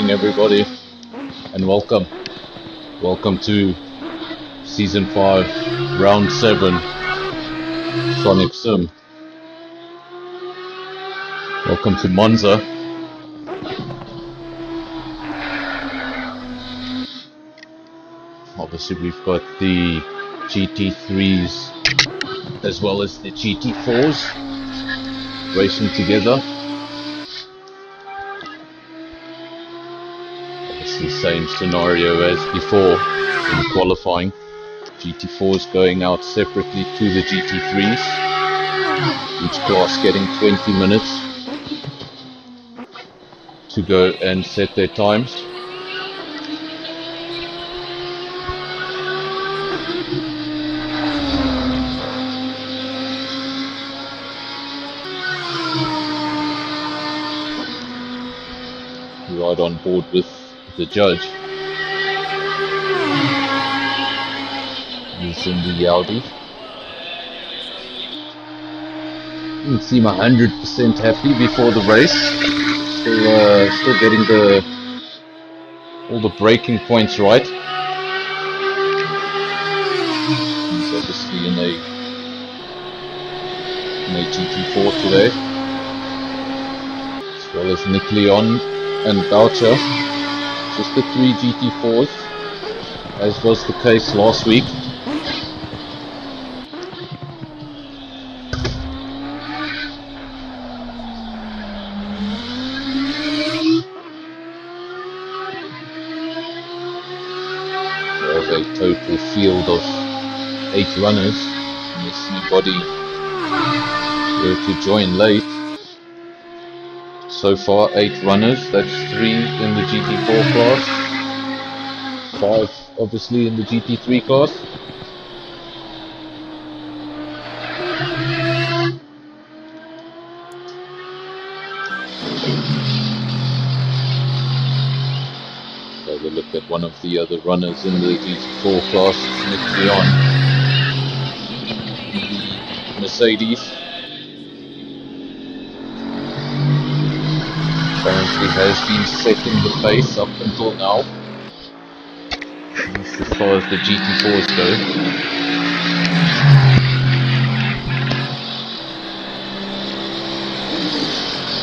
morning, everybody, and welcome. Welcome to Season 5, Round 7, Sonic Sim. Welcome to Monza. Obviously, we've got the GT3s as well as the GT4s racing together. Obviously, same scenario as before in qualifying. GT4s going out separately to the GT3s, each class getting 20 minutes to go and set their times. Right on board with the judge. He's in the Audi. Didn't seem 100% happy before the race. Still getting all the braking points right. He's obviously in a GT4 today, as well as Nick Leon and Boucher. Just the 3 GT4s, as was the case last week. Of a total field of 8 runners, unless anybody were to join late. So far 8 runners, that's 3 in the GT4 class, 5 obviously in the GT3 class. Have a look at one of the other runners in the GT4 class, Nick Leon, the Mercedes. Apparently has been setting the pace up until now, as far as the GT4s go.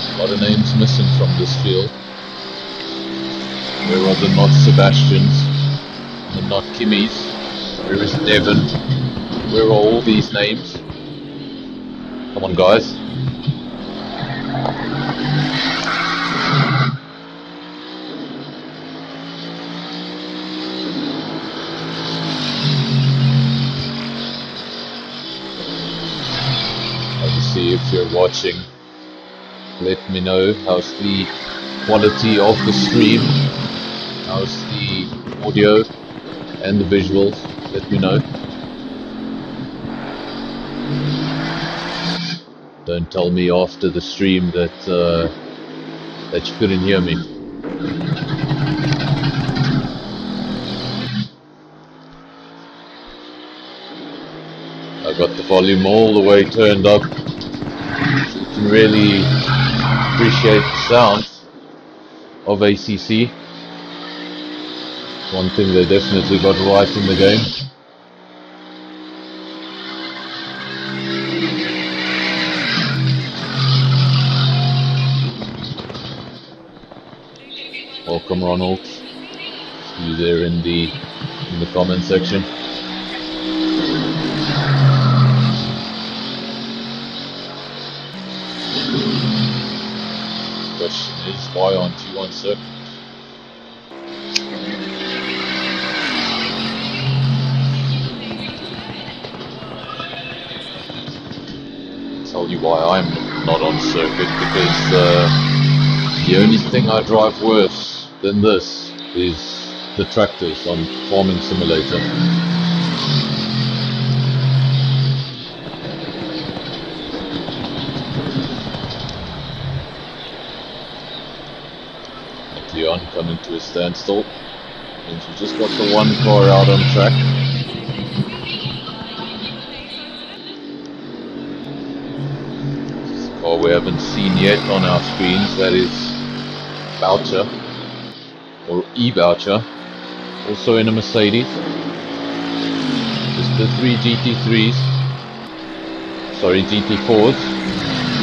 A lot of names missing from this field. Where are the not Sebastians, the not Kimmies? Where is Devon? Where are all these names? Come on, guys. Obviously, if you're watching, let me know how's the quality of the stream. How's the audio and the visuals? Let me know. Don't tell me after the stream that you couldn't hear me. I got the volume all the way turned up, so you can really appreciate the sound of ACC. One thing they definitely got right in the game. Welcome, Ronald. See you there in the comment section. The question is, why aren't you on circuit? Tell you why I'm not on circuit, because the only thing I drive worse than this is the tractors on Farming Simulator. Leon coming to a standstill, means we just got the one car out on track. Car we haven't seen yet on our screens, that is Boucher. or e-voucher, also in a Mercedes. Just the 3 GT3s, sorry, GT4s,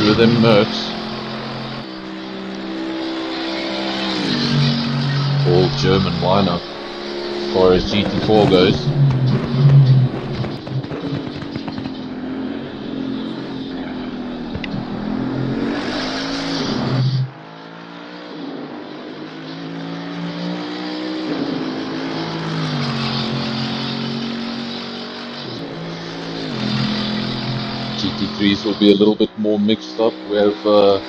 2 of them Mercs. All German lineup as far as GT4 goes. GT3s will be a little bit more mixed up. We have a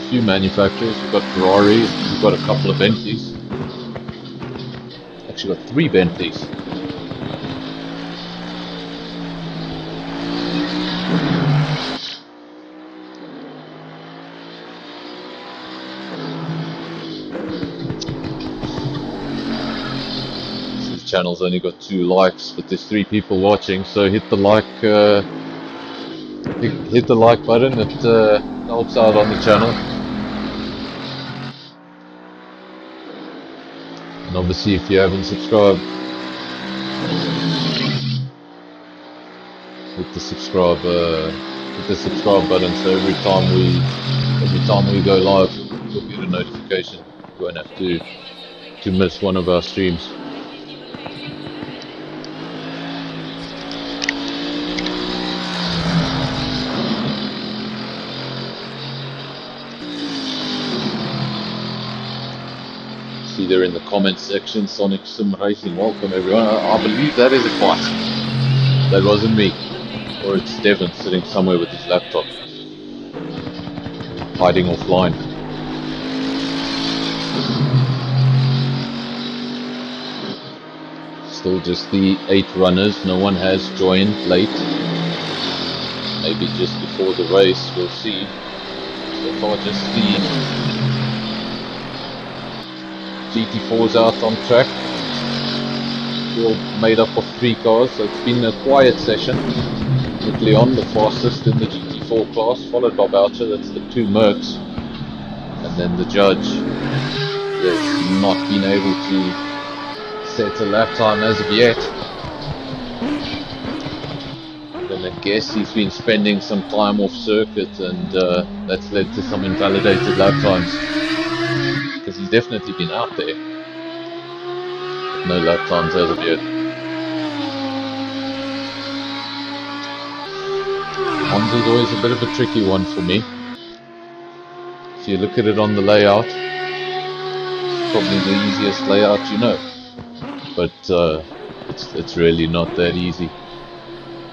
few manufacturers. We've got Ferrari, we've got a couple of Bentleys. Actually got 3 Bentleys. This channel's only got 2 likes, but there's 3 people watching, so hit the like hit the like button. It helps out on the channel. And obviously if you haven't subscribed, hit the subscribe button, so every time we go live you'll get a notification. You won't have to miss one of our streams. See there in the comments section, Sonic Sim Racing, welcome everyone. I believe that is a fight. That wasn't me. Or it's Devon sitting somewhere with his laptop, hiding offline. Still just the 8 runners, no one has joined late. Maybe just before the race, we'll see. So far just the GT4's out on track, all made up of 3 cars, so it's been a quiet session. With Leon, the fastest in the GT4 class, followed by Boucher, that's the 2 Mercs, and then the judge has not been able to set a lap time as of yet. Then I guess he's been spending some time off circuit, and that's led to some invalidated lap times. Because he's definitely been out there. But no lap times as of yet. Monza's always a bit of a tricky one for me. If you look at it on the layout, it's probably the easiest layout you know. But it's really not that easy.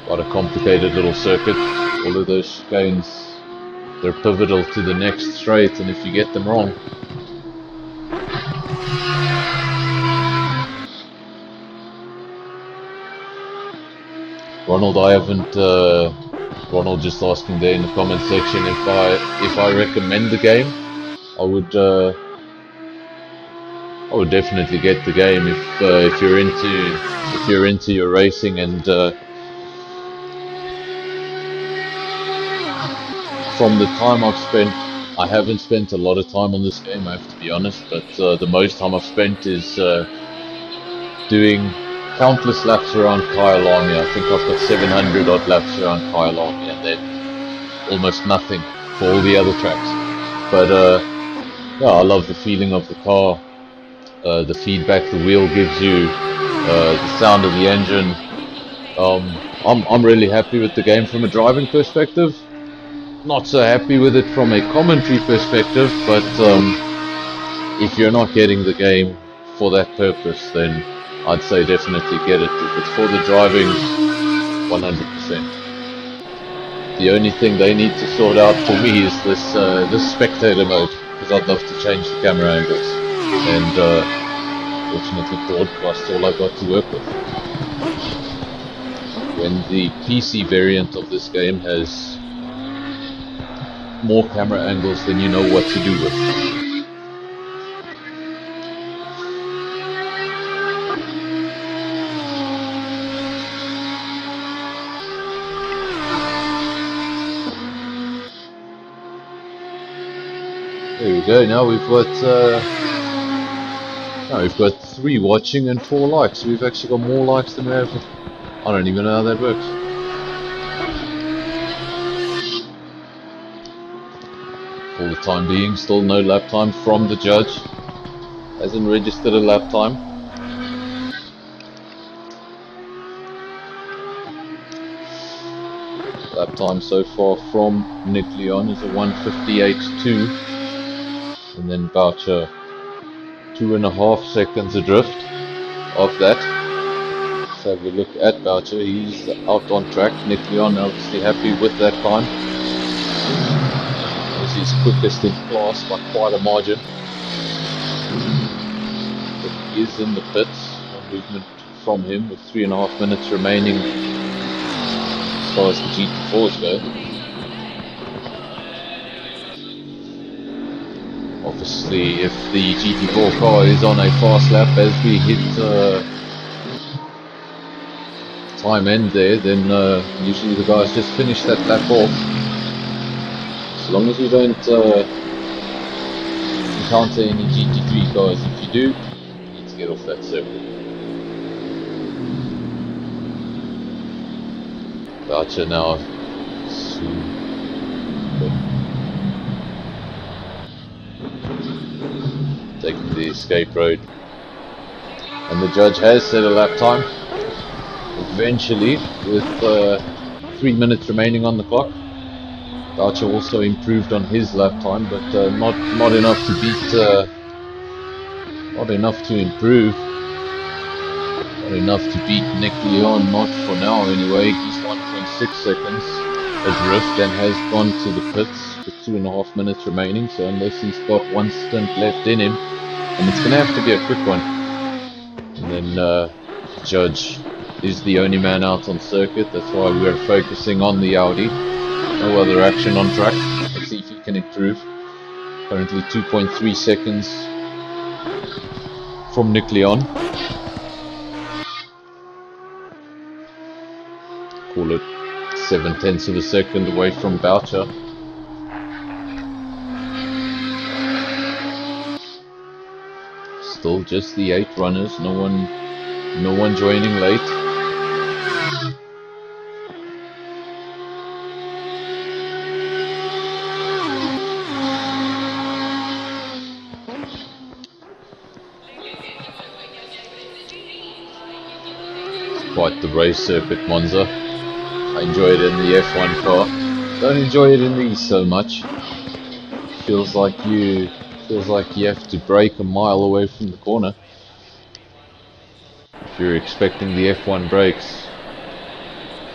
Quite a complicated little circuit. All of those chicanes, they're pivotal to the next straight, and if you get them wrong, Ronald, Ronald just asking there in the comment section if I recommend the game. I would definitely get the game if you're into your racing, and from the time I've spent, I haven't spent a lot of time on this game, I have to be honest, but the most time I've spent is doing countless laps around Kyalami. I think I've got 700 odd laps around Kyalami, and then almost nothing for all the other tracks. But yeah, I love the feeling of the car, the feedback the wheel gives you, the sound of the engine. I'm really happy with the game from a driving perspective. Not so happy with it from a commentary perspective, but if you're not getting the game for that purpose, then I'd say definitely get it. If it's for the driving, 100%. The only thing they need to sort out for me is this spectator mode, because I'd love to change the camera angles. And fortunately, broadcast's all I've got to work with. When the PC variant of this game has more camera angles, then you know what to do with. There we go, now we've got No, we've got 3 watching and 4 likes. We've actually got more likes than we have. I don't even know how that works. For the time being, still no lap time from the judge. Hasn't registered a lap time. Lap time so far from Nick Leon is a 1:58.2, and then Boucher 2.5 seconds adrift of that. Let's have a look at Boucher. He's out on track. Nick Leon obviously happy with that time. This is quickest in class by quite a margin. But he is in the pits. No movement from him with 3.5 minutes remaining as far as the GT4s go. Obviously, if the GT4 car is on a fast lap as we hit time end there, then usually the guys just finish that lap off. As long as you don't encounter any GT3 cars. If you do, you need to get off that circuit. Boucher now taking the escape road, and the judge has set a lap time eventually with 3 minutes remaining on the clock. Boucher also improved on his lap time, but not enough to beat, not enough to improve, not enough to beat Nick Leon, not for now anyway. He's 1.6 seconds adrift and has gone to the pits with 2.5 minutes remaining, so unless he's got one stint left in him, and it's going to have to be a quick one. And then the judge is the only man out on circuit, that's why we're focusing on the Audi. No other action on track. Let's see if he can improve. Currently 2.3 seconds from Nick Leon. Call it 0.7 of a second away from Boucher. Still just the 8 runners, no one joining late. Quite the race circuit, Monza. I enjoy it in the F1 car. Don't enjoy it in these so much. Feels like you have to brake a mile away from the corner. If you're expecting the F1 brakes,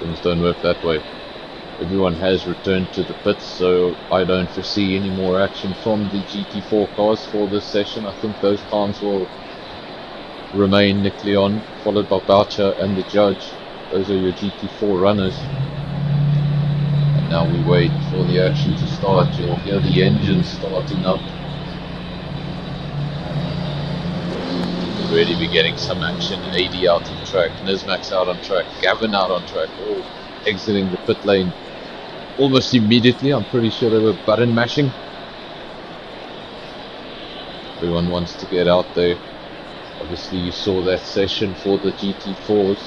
things don't work that way. Everyone has returned to the pits, so I don't foresee any more action from the GT4 cars for this session. I think those times will remain Nick Leon, followed by Boucher and the judge. Those are your GT4 runners. And now we wait for the action to start. You'll hear the engine starting up. We'll already be getting some action. AD out on track, Nismax out on track, Gavin out on track, all exiting the pit lane almost immediately. I'm pretty sure they were button mashing. Everyone wants to get out there. Obviously you saw that session for the GT4s.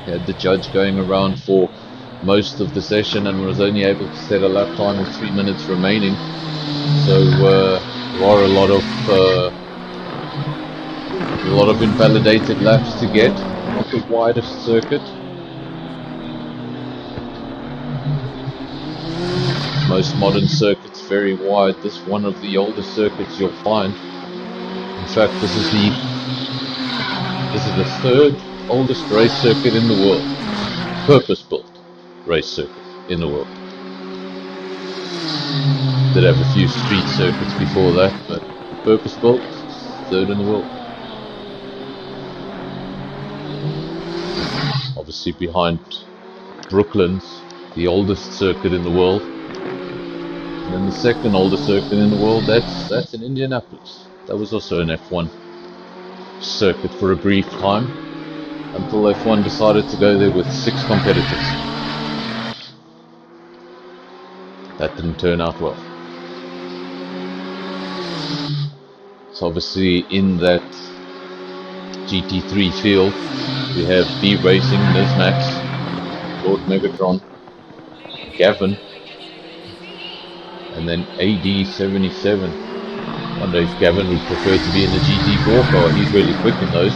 You had the judge going around for most of the session and was only able to set a lap time with 3 minutes remaining. So there are a lot of invalidated laps to get. Not the widest circuit. Most modern circuits very wide. This one of the oldest circuits you'll find. In fact, this is the 3rd oldest race circuit in the world. Purpose-built race circuit in the world. Did have a few street circuits before that, but purpose-built, 3rd in the world. Obviously behind Brooklyn's the oldest circuit in the world. And then the 2nd oldest circuit in the world, that's in Indianapolis. That was also an F1 circuit for a brief time, until F1 decided to go there with 6 competitors. That didn't turn out well. So obviously in that GT3 field we have B Racing, Nizmax, Lord Megatron, Gavin, and then AD77. I wonder if Gavin would prefer to be in the GT4 car. He's really quick in those.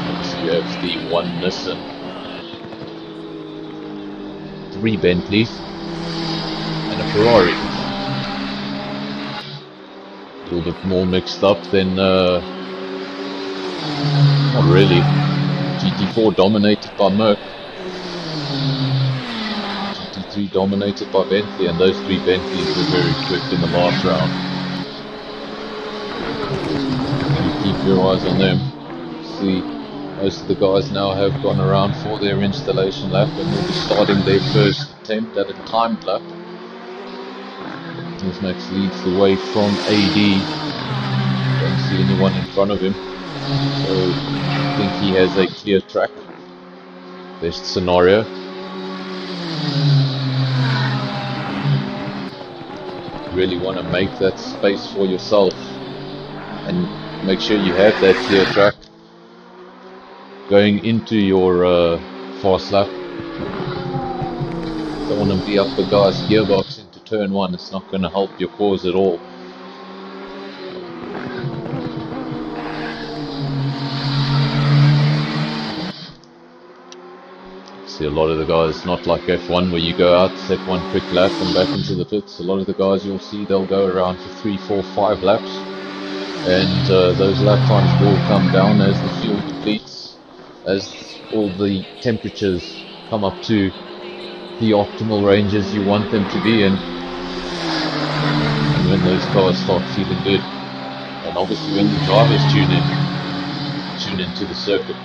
Obviously you have the one Nissan, 3 Bentleys, and a Ferrari. A little bit more mixed up than, not really. GT4 dominated by Merc, GT3 dominated by Bentley, and those 3 Bentleys were very quick in the last round. You keep your eyes on them. See, most of the guys now have gone around for their installation lap and will be starting their first attempt at a timed lap. Nizmax leads the way from AD. Don't see anyone in front of him, so I think he has a clear track. Best scenario. You really want to make that space for yourself and make sure you have that clear track going into your fast lap. Don't want to be up the guy's gearbox into turn 1. It's not going to help your cause at all. See, a lot of the guys, not like F1 where you go out, set one quick lap and back into the pits. A lot of the guys you'll see, they'll go around for 3, 4, 5 laps, and those lap times will come down as the fuel depletes, as all the temperatures come up to the optimal ranges you want them to be in, and when those cars start feeling good, and obviously when the drivers tune into the circuit.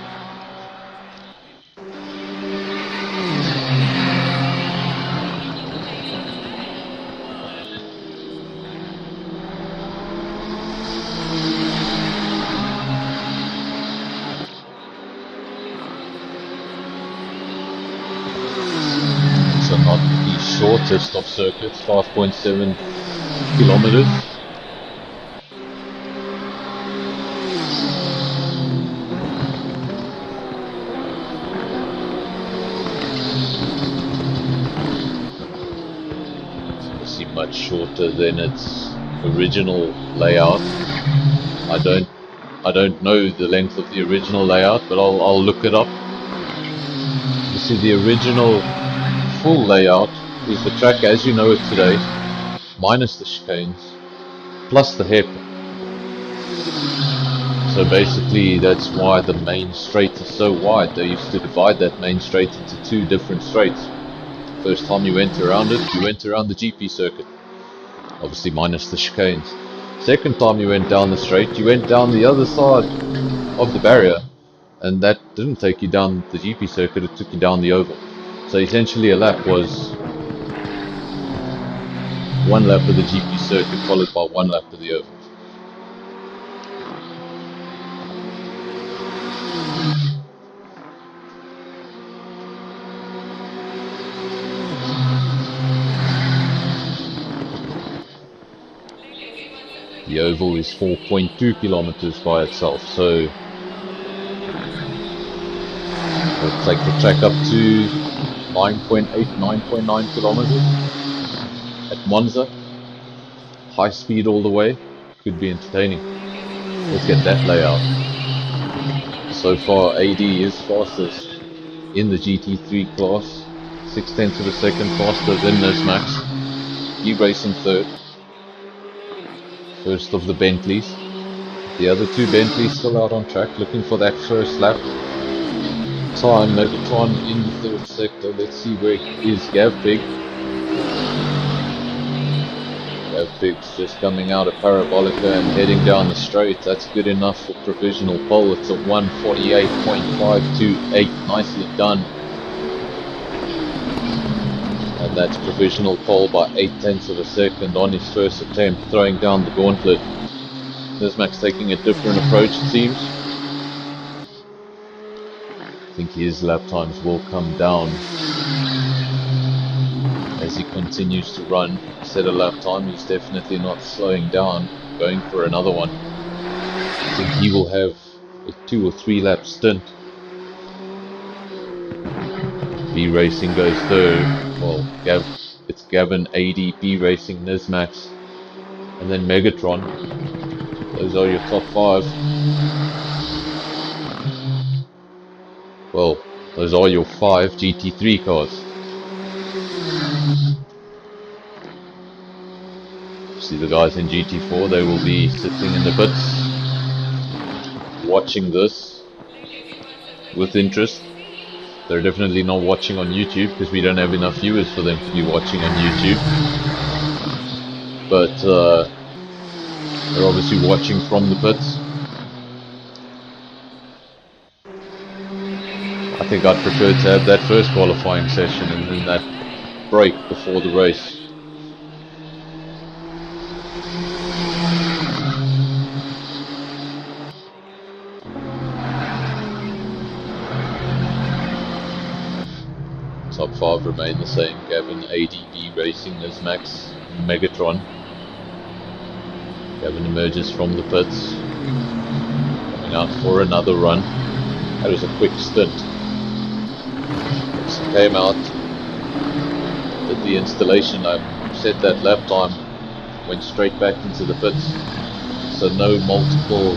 Not the shortest of circuits, 5.7 kilometers. It's obviously much shorter than its original layout. I don't know the length of the original layout, but I'll look it up. You see, the original full layout is the track as you know it today, minus the chicanes, plus the hairpin. So basically that's why the main straight is so wide. They used to divide that main straight into 2 different straights. First time you went around it, you went around the GP circuit, obviously minus the chicanes. Second time you went down the straight, you went down the other side of the barrier, and that didn't take you down the GP circuit, it took you down the oval. So essentially a lap was 1 lap of the GP circuit followed by 1 lap of the oval. The oval is 4.2 kilometers by itself, so we'll take the track up to 9.8, 9.9 kilometers at Monza. High speed all the way. Could be entertaining. Let's get that layout. So far AD is fastest in the GT3 class. 0.6 of a second faster than Nizmax. E-Racing third. First of the Bentleys. The other 2 Bentleys still out on track looking for that first lap time. Megatron in the 3rd sector. Let's see where is Gav Big. Gav Big's just coming out of Parabolica and heading down the straight. That's good enough for provisional pole. It's a 1:48.528. Nicely done. And that's provisional pole by 0.8 of a second on his first attempt, throwing down the gauntlet. Nizmax taking a different approach, it seems. I think his lap times will come down as he continues to run. Set a lap time, he's definitely not slowing down, going for another one. I think he will have a 2 or 3 lap stint. B Racing goes third. Well, it's Gavin, AD, B Racing, Nizmax, and then Megatron. Those are your top 5. Well, those are your 5 GT3 cars. See the guys in GT4, they will be sitting in the pits watching this with interest. They're definitely not watching on YouTube because we don't have enough viewers for them to be watching on YouTube. But they're obviously watching from the pits. I think I'd prefer to have that first qualifying session and then that break before the race. Top 5 remain the same: Gavin, ADB Racing, Nizmax, Megatron. Gavin emerges from the pits, coming out for another run. That was a quick stint. He came out, did the installation, set that lap time, went straight back into the pits. So no multiple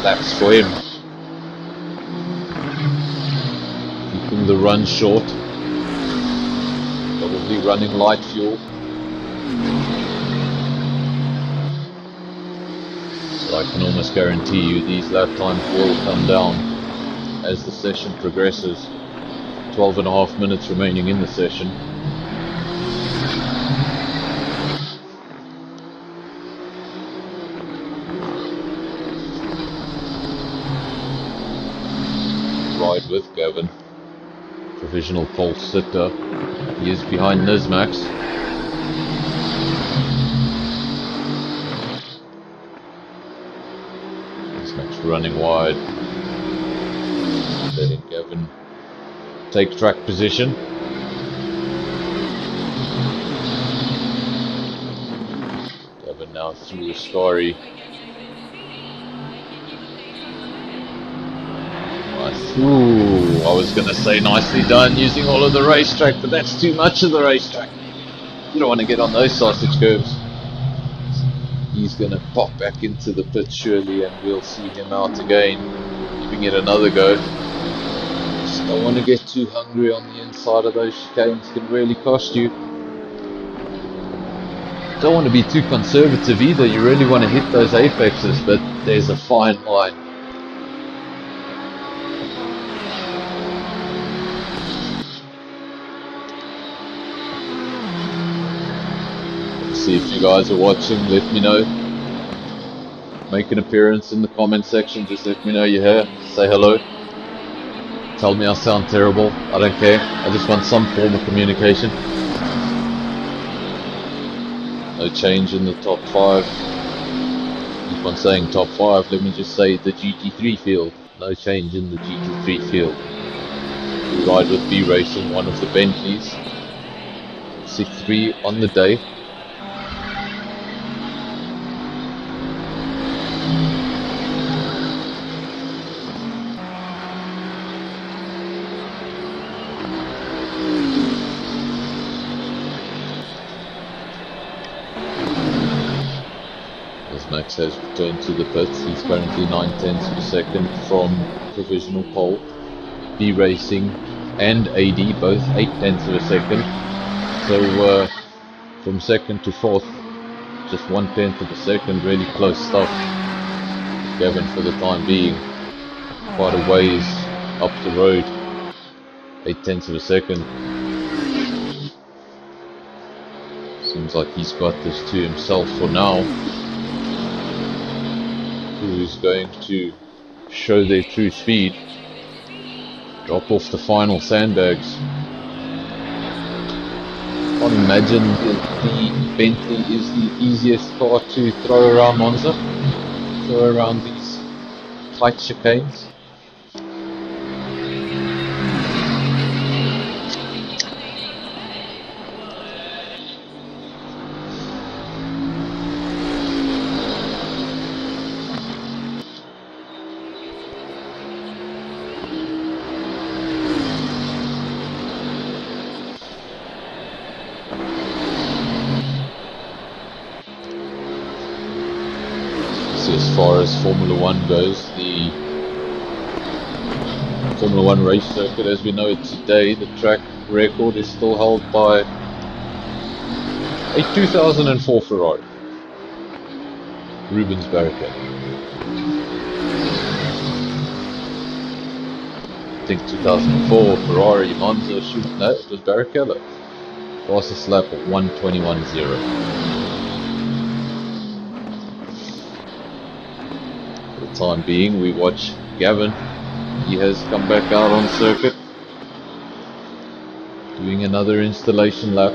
laps for him. Keeping the run short, probably running light fuel. So I can almost guarantee you these lap times will come down as the session progresses. 12.5 minutes remaining in the session. Ride with Gavin. Provisional pole sitter. He is behind Nizmax. Nizmax running wide. Letting Gavin take track position. Gavin now through the Scary. Ooh, I was going to say nicely done using all of the racetrack, but that's too much of the racetrack. You don't want to get on those sausage curves. He's going to pop back into the pit surely, and we'll see him out again, giving it another go. Just don't want to get too hungry on the inside of those chicanes, can really cost you. Don't want to be too conservative either, you really want to hit those apexes, but there's a fine line. See if you guys are watching, let me know. Make an appearance in the comment section, just let me know you're here, say hello. Tell me I sound terrible, I don't care, I just want some form of communication. No change in the top 5. Keep on saying top 5, let me just say the GT3 field. No change in the GT3 field. We ride with B Racing, one of the Bentleys. 6-3 on the day. Max has returned to the pits. He's currently 9/10 of a second from provisional pole. B Racing and AD both 8/10 of a second. So from second to fourth, just 1/10 of a second, really close stuff. Gavin for the time being, quite a ways up the road, 8/10 of a second. Seems like he's got this to himself for now. Who's going to show their true speed, drop off the final sandbags. Can't imagine that the Bentley is the easiest car to throw around Monza, throw around these tight chicanes. obviously, as far as Formula 1 goes, the Formula 1 race circuit as we know it today, the track record is still held by a 2004 Ferrari, Rubens Barrichello. I think 2004 Ferrari Monza, no, it was Barrichello. Fastest lap of 1:21.0. For the time being, we watch Gavin. He has come back out on circuit, doing another installation lap.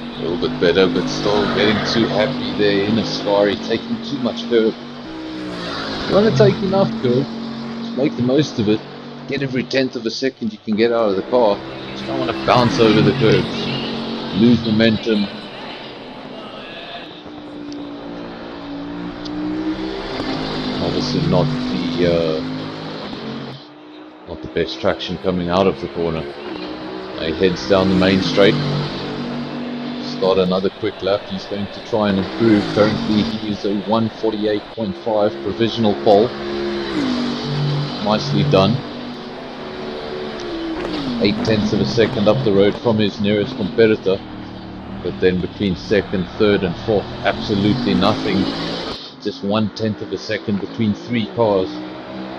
A little bit better, but still getting too happy there in Ascari, taking too much curve. You want to take enough curve, just make the most of it. Get every 1/10 of a second you can get out of the car. Just don't want to bounce over the curves, lose momentum. Obviously not the best traction coming out of the corner. He heads down the main straight. Start another quick lap. He's going to try and improve. Currently he is a 1:48.5 provisional pole. Nicely done. 0.8 of a second up the road from his nearest competitor, but then between second, third and fourth, absolutely nothing. Just 1/10 of a second between three cars,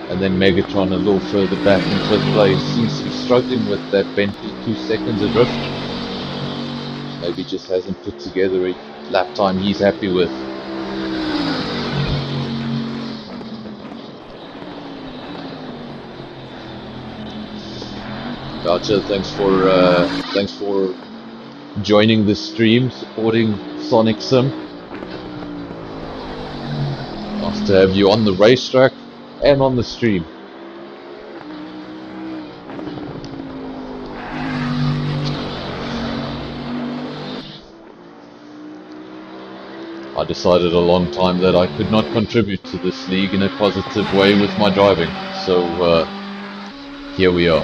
and then Megatron a little further back in fifth place. Seems to be struggling with that Bentley 2 seconds adrift. Maybe just hasn't put together a lap time he's happy with. Gotcha, thanks for joining the stream, supporting Sonic Sim. Nice to have you on the racetrack and on the stream. I decided a long time that I could not contribute to this league in a positive way with my driving, so here we are.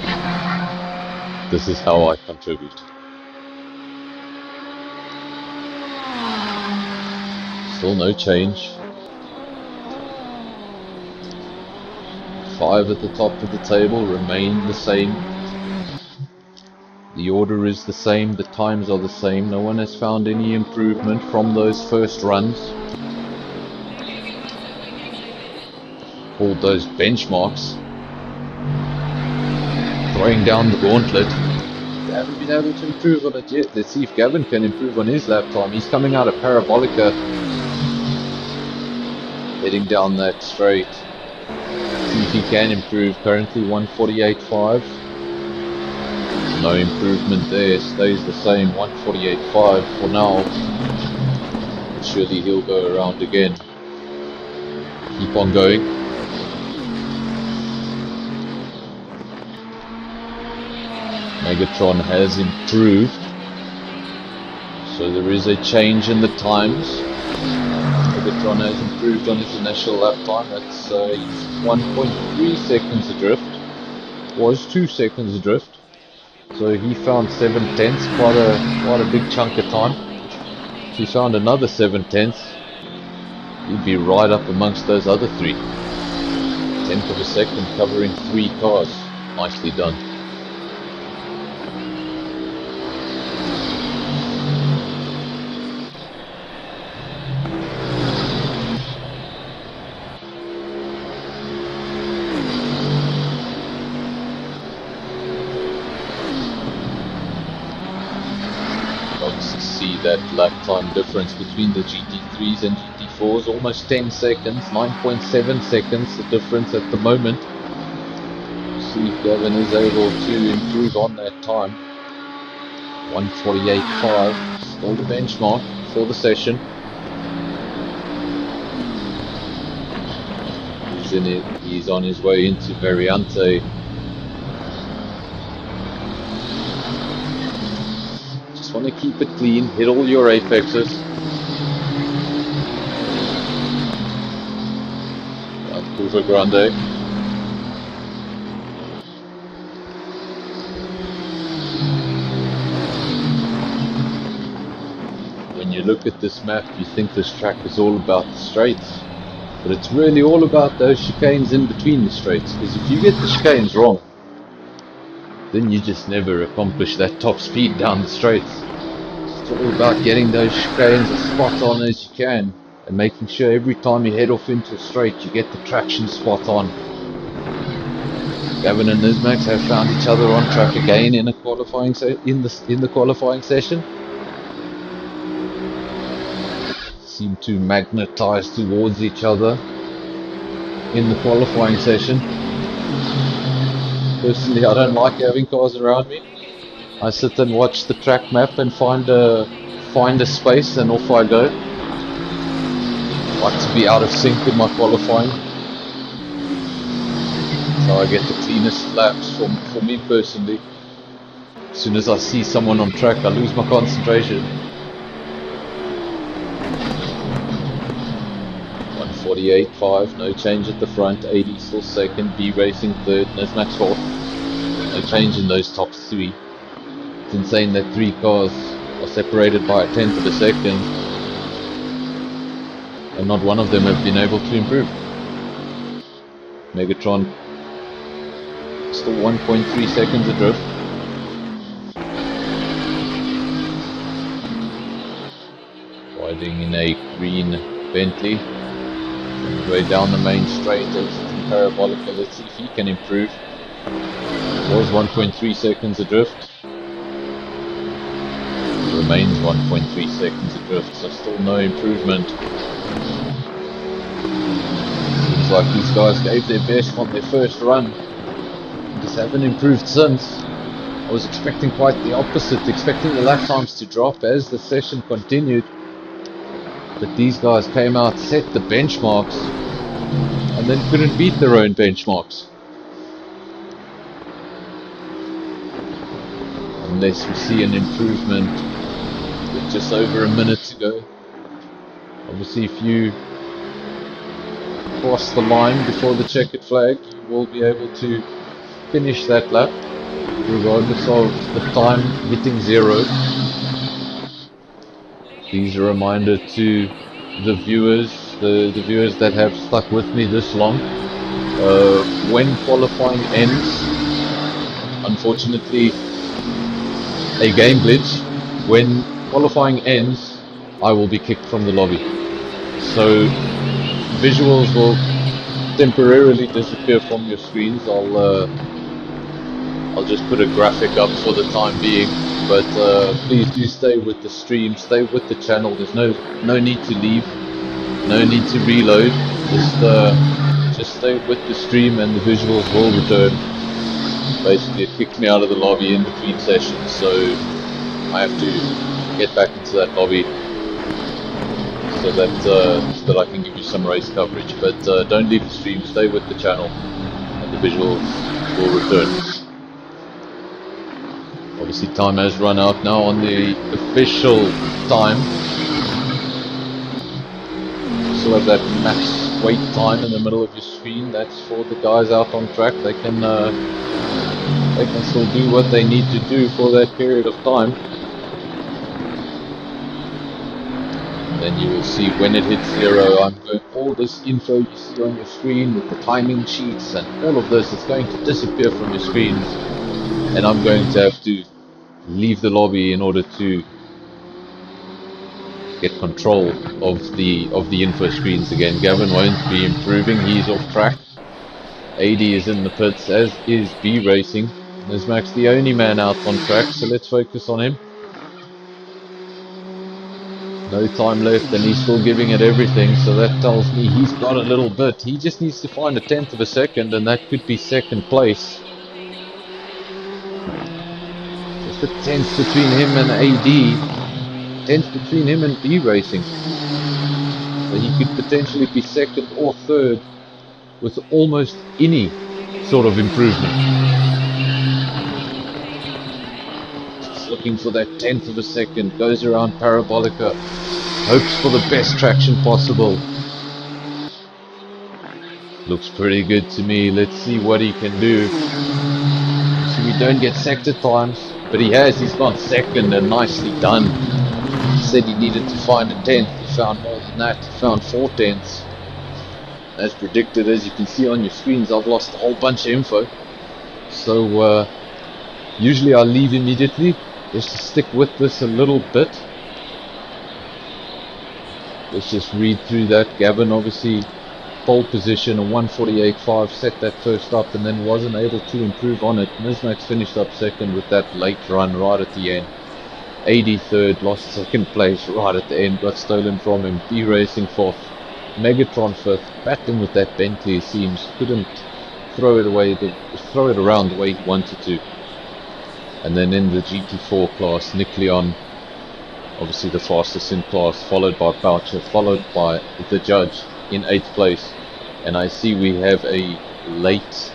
This is how I contribute. Still no change. 5 at the top of the table remain the same. The order is the same, the times are the same. No one has found any improvement from those first runs. Called those benchmarks. Throwing down the gauntlet. They haven't been able to improve on it yet. Let's see if Gavin can improve on his lap time. He's coming out of Parabolica, heading down that straight. See if he can improve. Currently 1:48.5. No improvement there, stays the same, 1:48.5 for now. But surely he'll go around again. Keep on going. Megatron has improved, so there is a change in the times. Megatron has improved on his initial lap time. That's 1.3 seconds adrift. Was 2 seconds adrift. So he found 7/10, quite a big chunk of time. If he found another 7/10, he'd be right up amongst those other three. 1/10 of a second covering 3 cars. Nicely done. See that lap time difference between the GT3s and GT4s, almost 10 seconds, 9.7 seconds the difference at the moment. See if Gavin is able to improve on that time. 1:48.5, still the benchmark. for the session. He's on his way into Variante. Just want to keep it clean, hit all your apexes. Curva Grande. When you look at this map, you think this track is all about the straights. But it's really all about those chicanes in between the straights, because if you get the chicanes wrong, then you just never accomplish that top speed down the straights. It's all about getting those chicanes as spot on as you can, and making sure every time you head off into a straight, you get the traction spot on. Gavin and Nismax have found each other on track again in a qualifying in the qualifying session. Seem to magnetize towards each other in the qualifying session. Personally, I don't like having cars around me. I sit and watch the track map and find a space and off I go. I like to be out of sync in my qualifying, so I get the cleanest laps for me personally. As soon as I see someone on track, I lose my concentration. 148.5, no change at the front. 80 still second, B Racing third, Nismax fourth. No change in those top three. It's insane that three cars are separated by a tenth of a second, and not one of them have been able to improve. Megatron still 1.3 seconds adrift. Riding in a green Bentley. Way down the main straight, exiting Parabolica. Let's see if he can improve. Was 1.3 seconds adrift. Remains 1.3 seconds adrift, so still no improvement. Seems like these guys gave their best on their first run, just haven't improved since. I was expecting quite the opposite, expecting the lap times to drop as the session continued. But these guys came out, set the benchmarks, and then couldn't beat their own benchmarks. Unless we see an improvement with just over a minute to go. Obviously, if you cross the line before the checkered flag, you will be able to finish that lap, regardless of the time hitting zero. These are a reminder to the viewers, the viewers that have stuck with me this long. When qualifying ends, unfortunately, a game glitch. When qualifying ends, I will be kicked from the lobby. So visuals will temporarily disappear from your screens. I'll just put a graphic up for the time being. But please do stay with the stream, stay with the channel. There's no need to leave, no need to reload. Just stay with the stream and the visuals will return. Basically, it kicked me out of the lobby in between sessions, so I have to get back into that lobby so that I can give you some race coverage. But don't leave the stream, stay with the channel, and the visuals will return. Obviously, time has run out now on the official time. Still have that max wait time in the middle of your screen. That's for the guys out on track. They can still do what they need to do for that period of time. Then you will see when it hits zero. I'm going, all this info you see on your screen with the timing sheets and all of this is going to disappear from your screens, and I'm going to have to leave the lobby in order to get control of the info screens again. Gavin won't be improving, he's off track. AD is in the pits, as is B Racing. Nismax the only man out on track, so let's focus on him. No time left and he's still giving it everything, so that tells me he's got a little bit. He just needs to find a tenth of a second and that could be second place. The tenth between him and AD. tenth between him and B Racing. So he could potentially be second or third with almost any sort of improvement. Just looking for that tenth of a second, goes around Parabolica, hopes for the best traction possible. Looks pretty good to me. Let's see what he can do. So we don't get sector times, but he has. He's gone second and nicely done. He said he needed to find a tenth. He found more than that. He found 4 tenths. As predicted, as you can see on your screens, I've lost a whole bunch of info. So usually I leave immediately. Let's just stick with this a little bit. Let's just read through that. Gavin obviously pole position, a 148.5, set that first up and then wasn't able to improve on it. Mismax finished up second with that late run right at the end. 83rd, lost second place right at the end, got stolen from him. B Racing 4th, Megatron 5th, battling with that Bentley, it seems, couldn't throw it around the way he wanted to. And then in the GT4 class, Nick Leon, obviously the fastest in class, followed by Boucher, followed by the judge in 8th place. And I see we have a late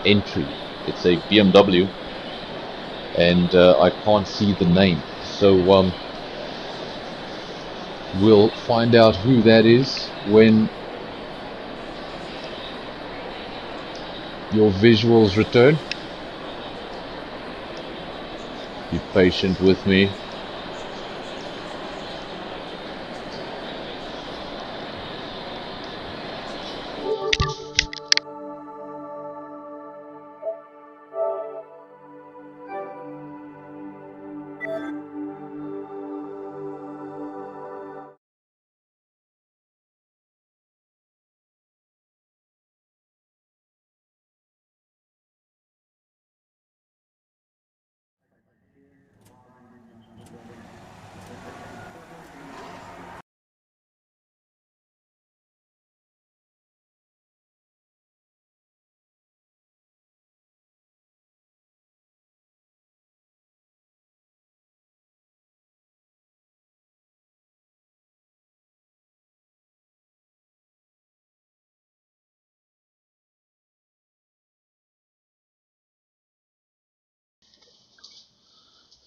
entry. It's a BMW, and I can't see the name. So we'll find out who that is when your visuals return. Be patient with me.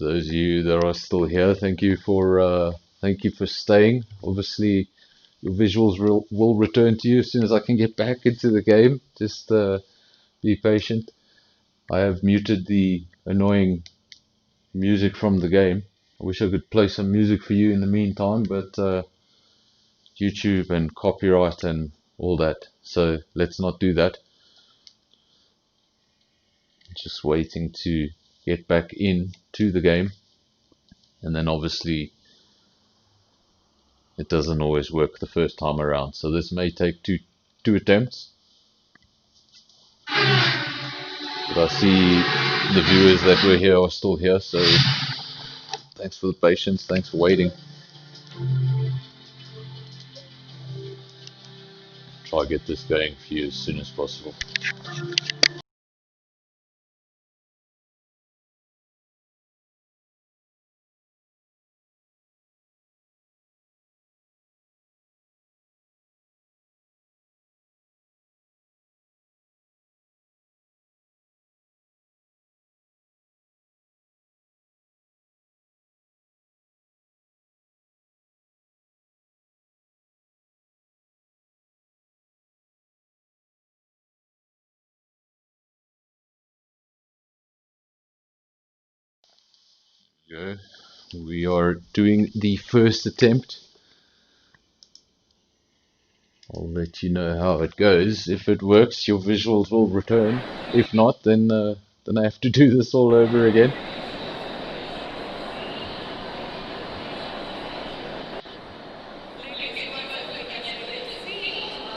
Those of you that are still here, thank you for staying. Obviously, your visuals will return to you as soon as I can get back into the game. Just be patient. I have muted the annoying music from the game. I wish I could play some music for you in the meantime, but YouTube and copyright and all that. So let's not do that. Just waiting to get back into the game. And then obviously it doesn't always work the first time around. So this may take two attempts. But I see the viewers that were here are still here, so thanks for the patience, thanks for waiting. Try to get this going for you as soon as possible. Go. We are doing the first attempt. I'll let you know how it goes. If it works, your visuals will return. If not, then I have to do this all over again.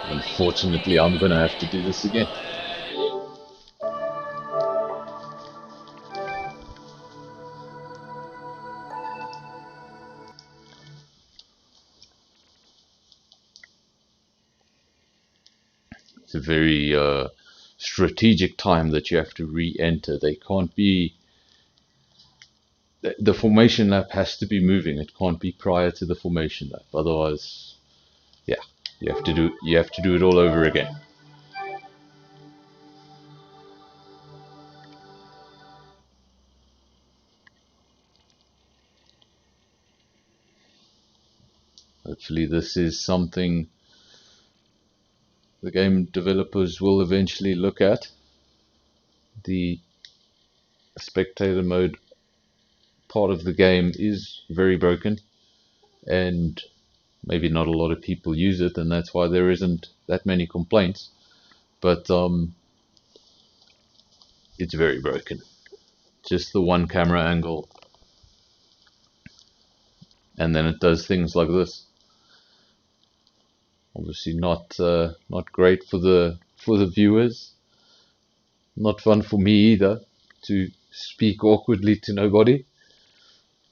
Unfortunately, I'm gonna have to do this again. It's a very strategic time that you have to re-enter. They can't be the formation lap has to be moving. It can't be prior to the formation lap. Otherwise, yeah, you have to do it all over again. Hopefully this is something the game developers will eventually look at. The spectator mode part of the game is very broken, and maybe not a lot of people use it, and that's why there isn't that many complaints. But it's very broken. Just the one camera angle, and then it does things like this. Obviously not great for the viewers. Not fun for me either to speak awkwardly to nobody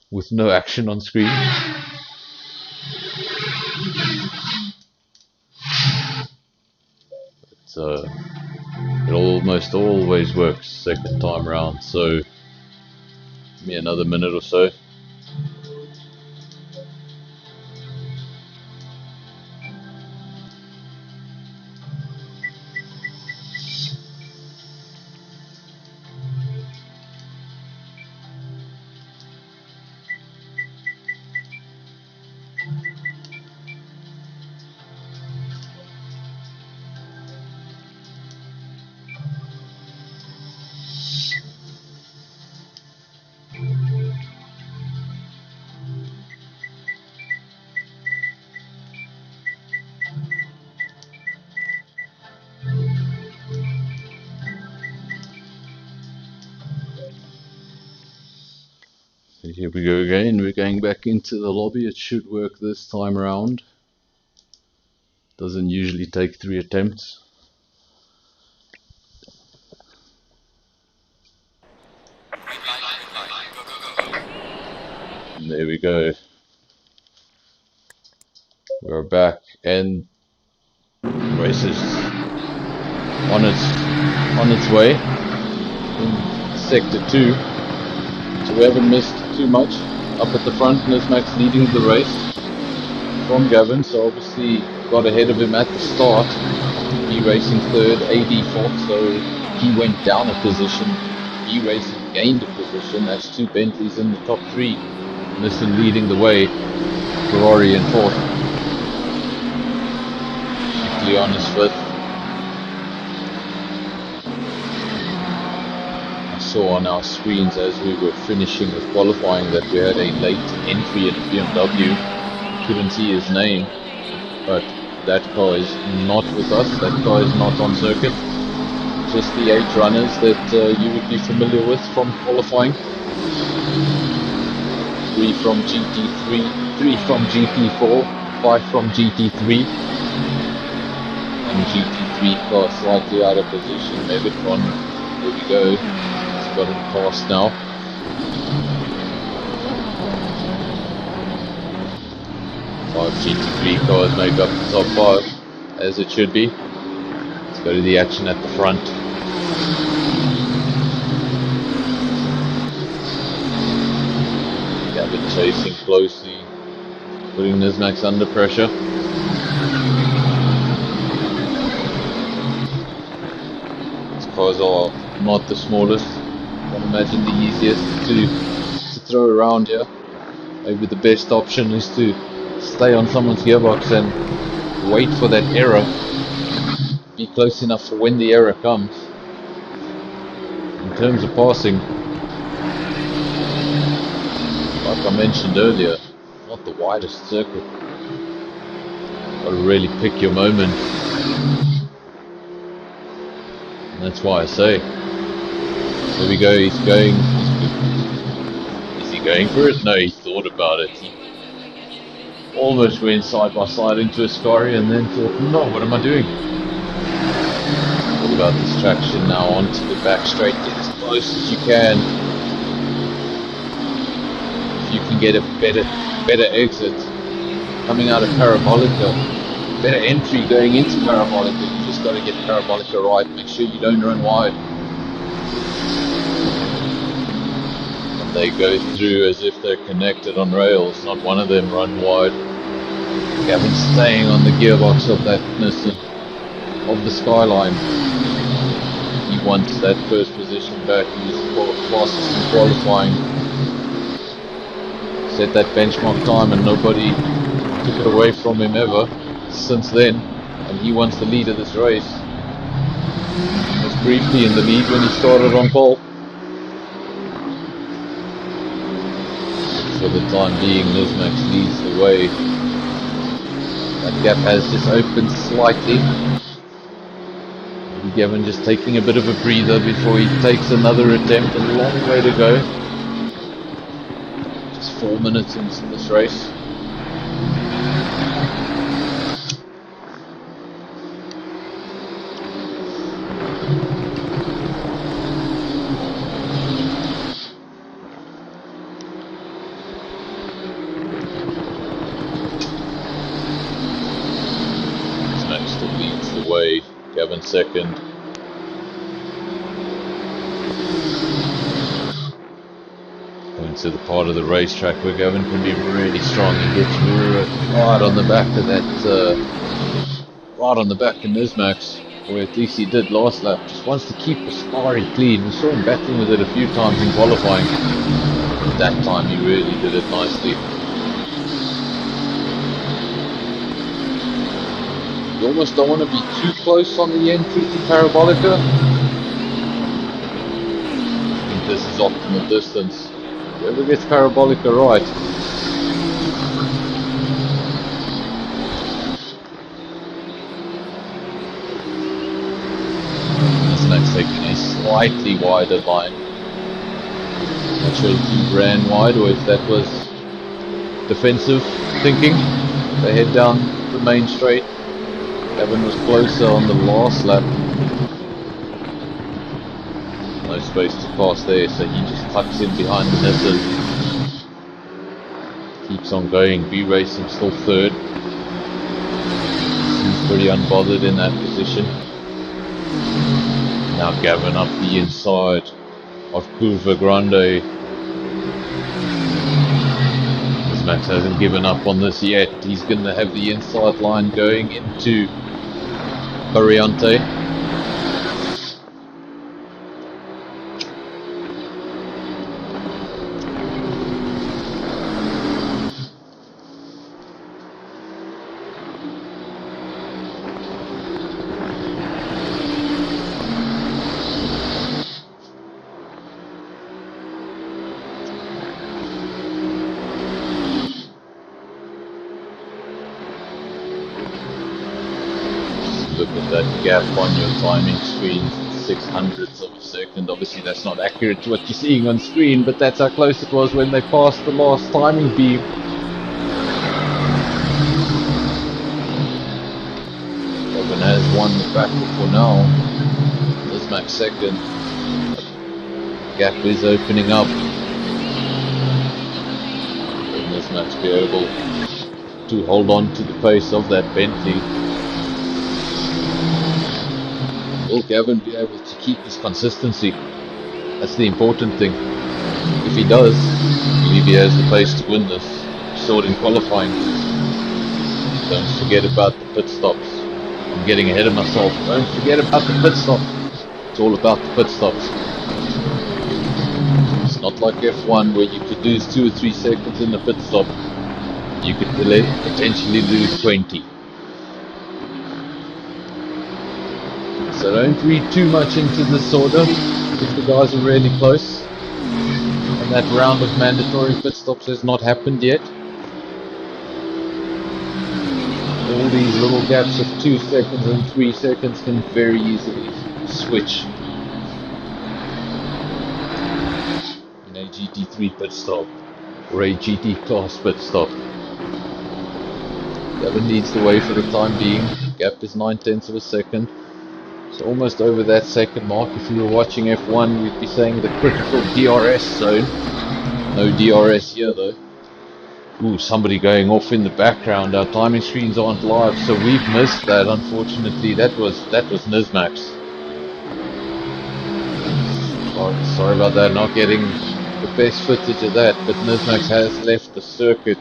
with no action on screen. But it almost always works second time round. So give me another minute or so. Here we go again, we're going back into the lobby. It should work this time around. Doesn't usually take 3 attempts. And there we go. We're back, and the race is on its way in sector 2. So we haven't missed too much. Up at the front, Nismax leading the race from Gavin, so obviously got ahead of him at the start. He racing third, AD fourth, so he went down a position. He racing gained a position. That's 2 Bentleys in the top 3. Nissan leading the way, Ferrari in fourth. Leon is fifth. Saw on our screens as we were finishing with qualifying that we had a late entry in BMW. Couldn't see his name, but that car is not with us. That car is not on circuit. Just the 8 runners that you would be familiar with from qualifying. 3 from GT3, 3 from GT4, 5 from GT3. And GT3 car slightly out of position. Megatron, there we go. Got him past now. 5 GT3 cars make up the top 5, as it should be. Let's go to the action at the front. Gavin chasing closely, putting Nismax under pressure. These cars are not the smallest. I can imagine the easiest to throw around here. Maybe the best option is to stay on someone's gearbox and wait for that error. Be close enough for when the error comes. In terms of passing, like I mentioned earlier, not the widest circuit. Gotta really pick your moment. And that's why I say, there we go, he's going. Is he going for it? No, he thought about it. He almost went side by side into a Ascari and then thought, no, what am I doing? All about this traction now onto the back straight, get as close as you can. If you can get a better exit coming out of Parabolica, better entry going into Parabolica, you just got to get Parabolica right, make sure you don't run wide. They go through as if they're connected on rails. Not one of them run wide. Gavin's staying on the gearbox of that Nissan, of the Skyline. He wants that first position back. He's fastest in qualifying. Set that benchmark time and nobody took it away from him ever since then. And he wants the lead of this race. He was briefly in the lead when he started on pole. For the time being, Nismax leads the way. That gap has just opened slightly. Gavin just taking a bit of a breather before he takes another attempt. A long way to go. Just 4 minutes into this race. Gavin second. Going to the part of the racetrack where Gavin can be really strong. He gets right on the back of that, right on the back of Nismax, or at least he did last lap. Just wants to keep the sparring clean. We saw him battling with it a few times in qualifying. But that time he really did it nicely. You almost don't want to be too close on the entry to Parabolica. I think this is optimal distance. Whoever gets Parabolica right. This next taking a slightly wider line. Not sure if he ran wide or if that was defensive thinking. They head down the main straight. Gavin was closer on the last lap. No space to pass there, so he just tucks in behind the Nissan. Keeps on going. B-Racing still third. Seems pretty unbothered in that position. Now Gavin up the inside of Curva Grande. Max hasn't given up on this yet. He's going to have the inside line going into Variante. Look at that gap on your timing screen, 600ths of a second. Obviously that's not accurate to what you're seeing on screen, but that's how close it was when they passed the last timing beam. Gavin has won the battle for now. Nismax second. Gap is opening up. Will Nismax be able to hold on to the pace of that Bentley? Will Gavin be able to keep his consistency? That's the important thing. If he does, I believe he has the pace to win this. We saw it in qualifying. Don't forget about the pit stops. I'm getting ahead of myself. Don't forget about the pit stops. It's all about the pit stops. It's not like F1 where you could lose 2 or 3 seconds in the pit stop. You could potentially lose 20. So don't read too much into this order if the guys are really close. And that round of mandatory pit stops has not happened yet. All these little gaps of 2 seconds and 3 seconds can very easily switch in a GT3 pit stop or a GT class pit stop. Gavin leads the way for the time being. Gap is 9/10 of a second. It's almost over that second mark. If you were watching F1, we'd be saying the critical DRS zone. No DRS here though. Ooh, somebody going off in the background. Our timing screens aren't live, so we've missed that. Unfortunately, that was Nismax. Sorry about that. Not getting the best footage of that, but Nismax has left the circuit.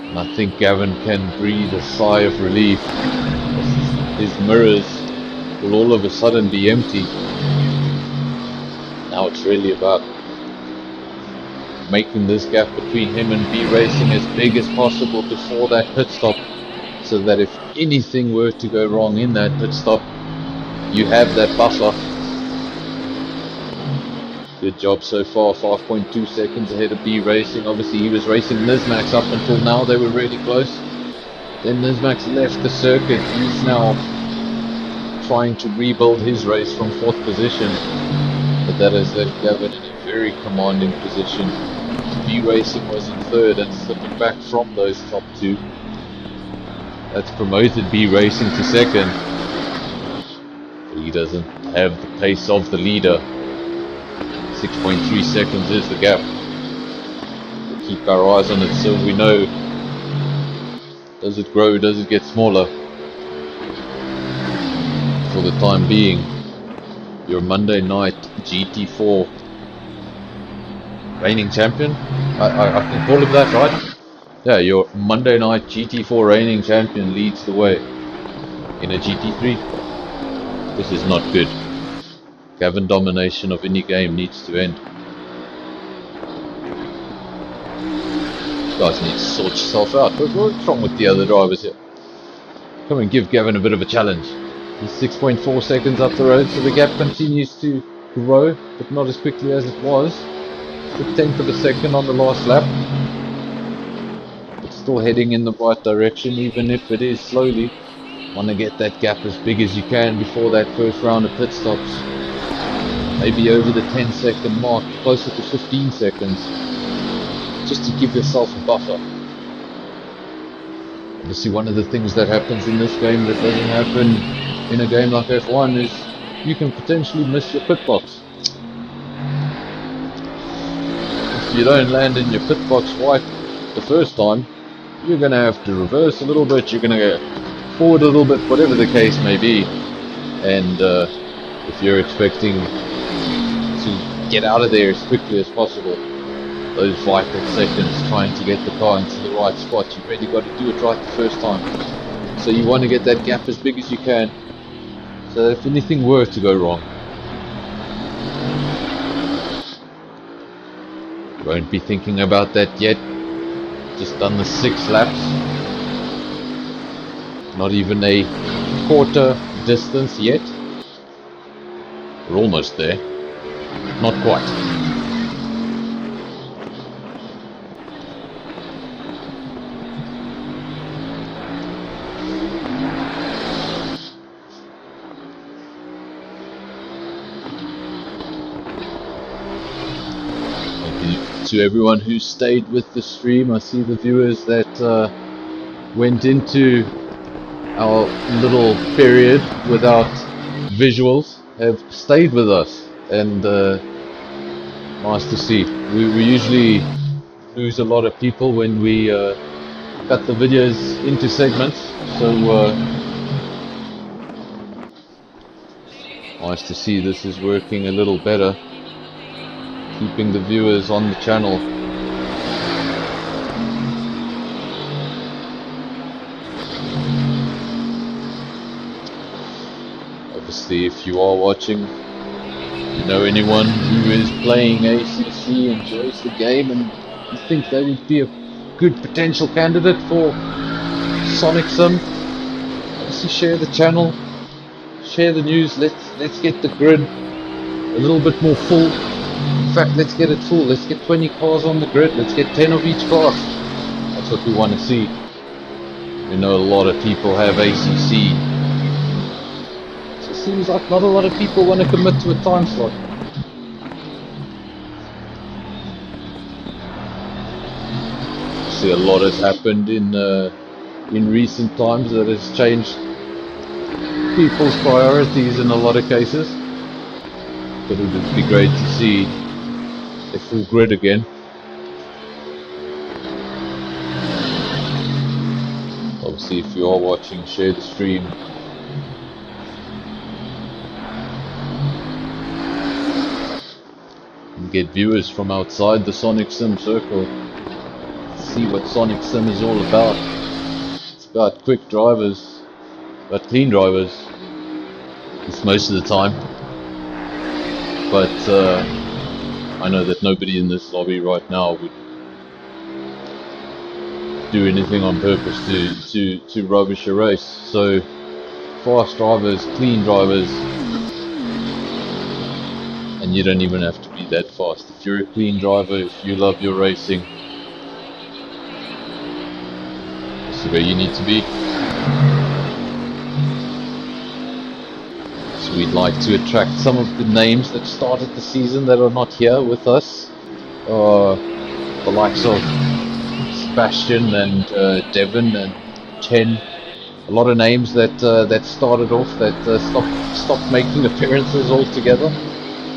And I think Gavin can breathe a sigh of relief. His mirrors will all of a sudden be empty. Now it's really about making this gap between him and B Racing as big as possible before that pit stop, so that if anything were to go wrong in that pit stop, you have that buffer. Good job so far, 5.2 seconds ahead of B Racing. Obviously he was racing Nismax up until now, they were really close. Then Nismax left the circuit. He's now trying to rebuild his race from 4th position, but that has left Gavin in a very commanding position. B Racing was in 3rd and slipping back from those top 2. That's promoted B Racing to 2nd, but he doesn't have the pace of the leader. 6.3 seconds is the gap. We'll keep our eyes on it so we know, does it grow, does it get smaller? For the time being, your Monday night GT4 reigning champion, I can call him that, right? Yeah, your Monday night GT4 reigning champion leads the way in a GT3. This is not good. Gavin domination of any game needs to end. You guys need to sort yourself out. What's wrong with the other drivers here? Come and give Gavin a bit of a challenge. He's 6.4 seconds up the road, so the gap continues to grow, but not as quickly as it was. The 10th of a second on the last lap. But still heading in the right direction, even if it is slowly. Want to get that gap as big as you can before that first round of pit stops. Maybe over the 10-second mark, closer to 15 seconds, just to give yourself a buffer. Obviously one of the things that happens in this game that doesn't happen in a game like F1 is you can potentially miss your pit box. If you don't land in your pit box right the first time, you're going to have to reverse a little bit, you're going to go forward a little bit, whatever the case may be. And if you're expecting to get out of there as quickly as possible, those vital seconds trying to get the car into the right spot, you've really got to do it right the first time. So you want to get that gap as big as you can, so that if anything were to go wrong, you won't be thinking about that yet. Just done the 6 laps, not even a quarter distance yet. We're almost there. Not quite. Thank you to everyone who stayed with the stream. I see the viewers that went into our little period without visuals have stayed with us, and nice to see. We usually lose a lot of people when we cut the videos into segments, so nice to see this is working a little better, keeping the viewers on the channel. Obviously, if you are watching, you know anyone who is playing ACC, enjoys the game, and you think they would be a good potential candidate for Sonic Sim, obviously share the channel, share the news. Let's get the grid a little bit more full. In fact, let's get it full. Let's get 20 cars on the grid. Let's get 10 of each class. That's what we want to see. We know a lot of people have ACC. Seems like not a lot of people want to commit to a time slot. See, a lot has happened in recent times that has changed people's priorities in a lot of cases. But it would be great to see a full grid again. Obviously, if you are watching, share the stream. and get viewers from outside the Sonic Sim circle. See what Sonic Sim is all about. It's about quick drivers, about clean drivers. It's most of the time. But I know that nobody in this lobby right now would do anything on purpose to rubbish a race. So fast drivers, clean drivers, and you don't even have to be that fast. If you're a clean driver, if you love your racing, this is where you need to be. So we'd like to attract some of the names that started the season that are not here with us. The likes of Sebastian and Devon and Chen. A lot of names that started off that stopped making appearances altogether.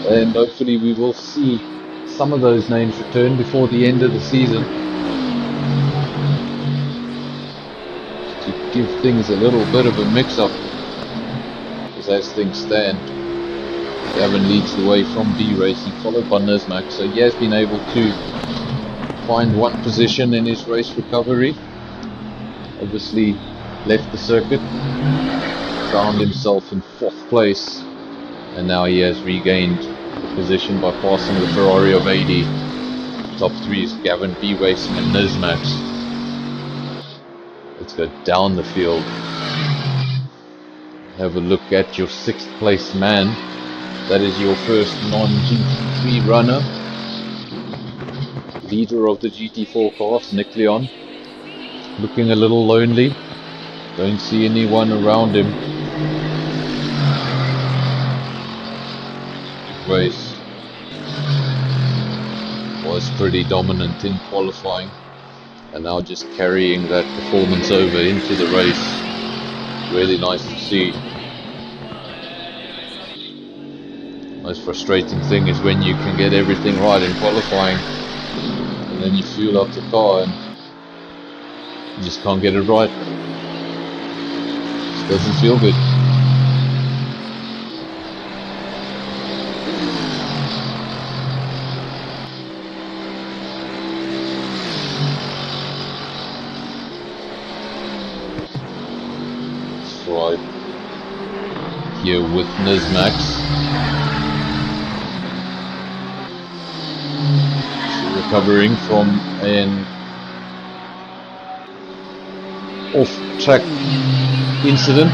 And hopefully we will see some of those names return before the end of the season. To give things a little bit of a mix-up. As things stand, Gavin leads the way from B Racing, followed by Nizmac, so he has been able to find one position in his race recovery. Obviously left the circuit, found himself in 4th place, and now he has regained the position by passing the Ferrari of 80. Top 3 is Gavin, B Racing and Nizmac. Let's go down the field. Have a look at your 6th place man. That is your first non-GT3 runner. Leader of the GT4 class, Nick Leon. Looking a little lonely. Don't see anyone around him. Race was pretty dominant in qualifying, and now just carrying that performance over into the race. Really nice to see. Most frustrating thing is when you can get everything right in qualifying and then you fuel up the car and you just can't get it right. It doesn't feel good. Right here with Nizmac, recovering from an off-track incident.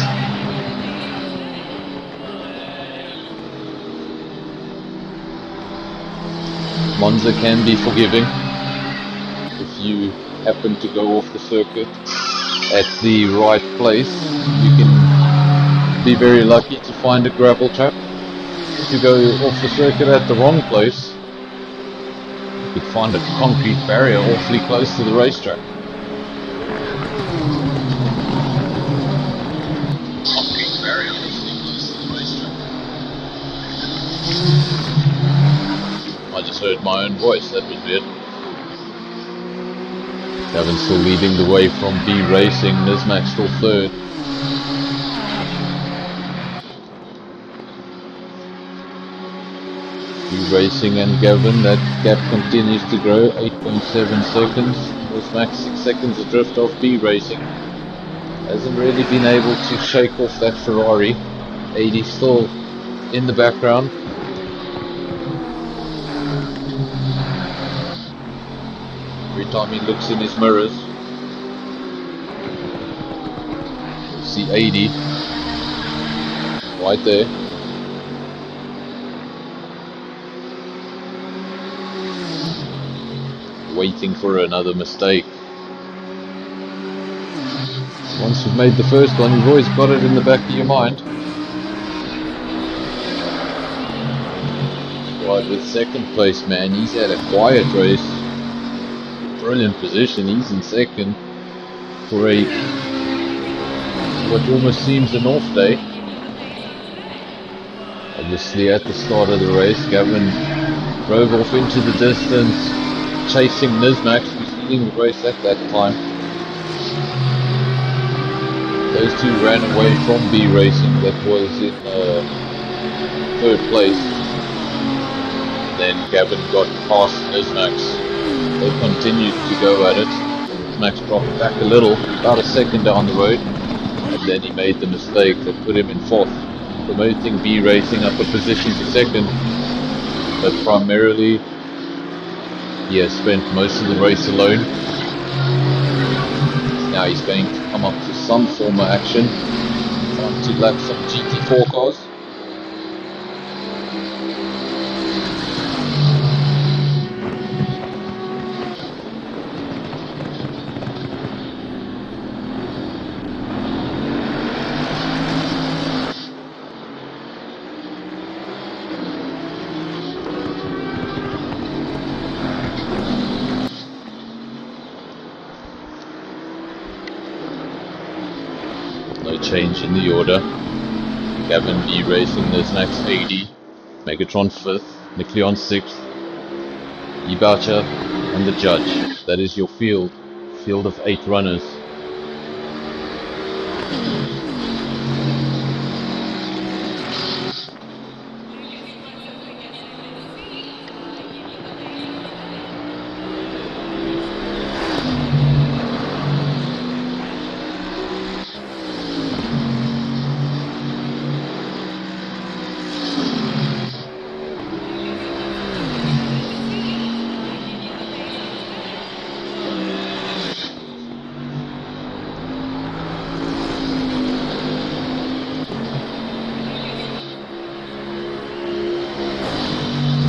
Monza can be forgiving if you happen to go off the circuit at the right place. You can be very lucky to find a gravel trap. If you go off the circuit at the wrong place, you could find a concrete barrier awfully close to the racetrack. Concrete barrier awfully close to the racetrack. I just heard my own voice, that was weird. Gavin still leading the way from B Racing, Nizmac still 3rd. B Racing and Gavin, that gap continues to grow, 8.7 seconds. Nizmac 6 seconds adrift off B Racing. Hasn't really been able to shake off that Ferrari. 80 still in the background. Every time he looks in his mirrors, you see 80 right there. Waiting for another mistake. Once you've made the first one, you've always got it in the back of your mind. Right, with 2nd place, man, he's had a quiet race. Brilliant position, he's in 2nd for a what almost seems an off day. Obviously at the start of the race, Gavin drove off into the distance, chasing Nizmac, who's leading the race at that time. Those two ran away from B Racing, that was in 3rd place. then Gavin got past Nismax. They continued to go at it. Nismax dropped back a little, about a second down the road, and then he made the mistake that put him in fourth, promoting B Racing up a position to second. But primarily, he has spent most of the race alone. Now he's going to come up to some form of action, trying to lap some GT4 cars. No change in the order. Gavin B racing Nismax 80, Megatron 5th, Nikleon 6th, Ibaucha and the judge. That is your field of 8 runners.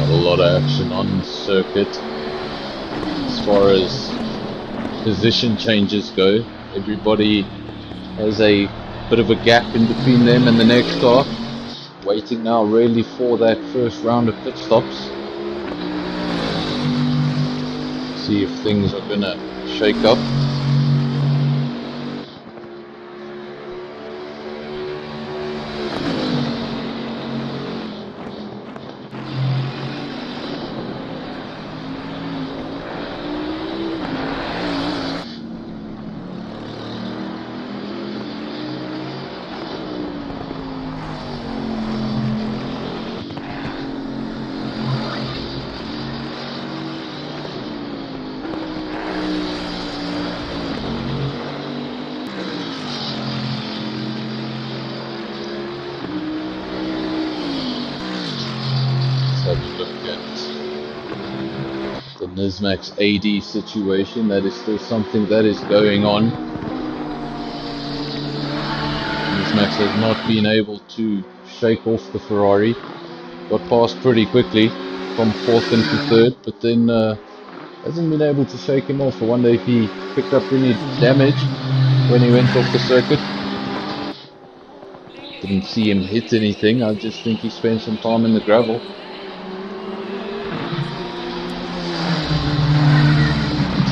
A lot of action on circuit. As far as position changes go, everybody has a bit of a gap in between them and the next car, waiting now really for that first round of pit stops. See if things are gonna shake up. Have a look at the Nismax AD situation. That is still something that is going on. Nismax has not been able to shake off the Ferrari. Got past pretty quickly from 4th into 3rd, but then hasn't been able to shake him off. I wonder if he picked up any damage when he went off the circuit. Didn't see him hit anything. I just think he spent some time in the gravel.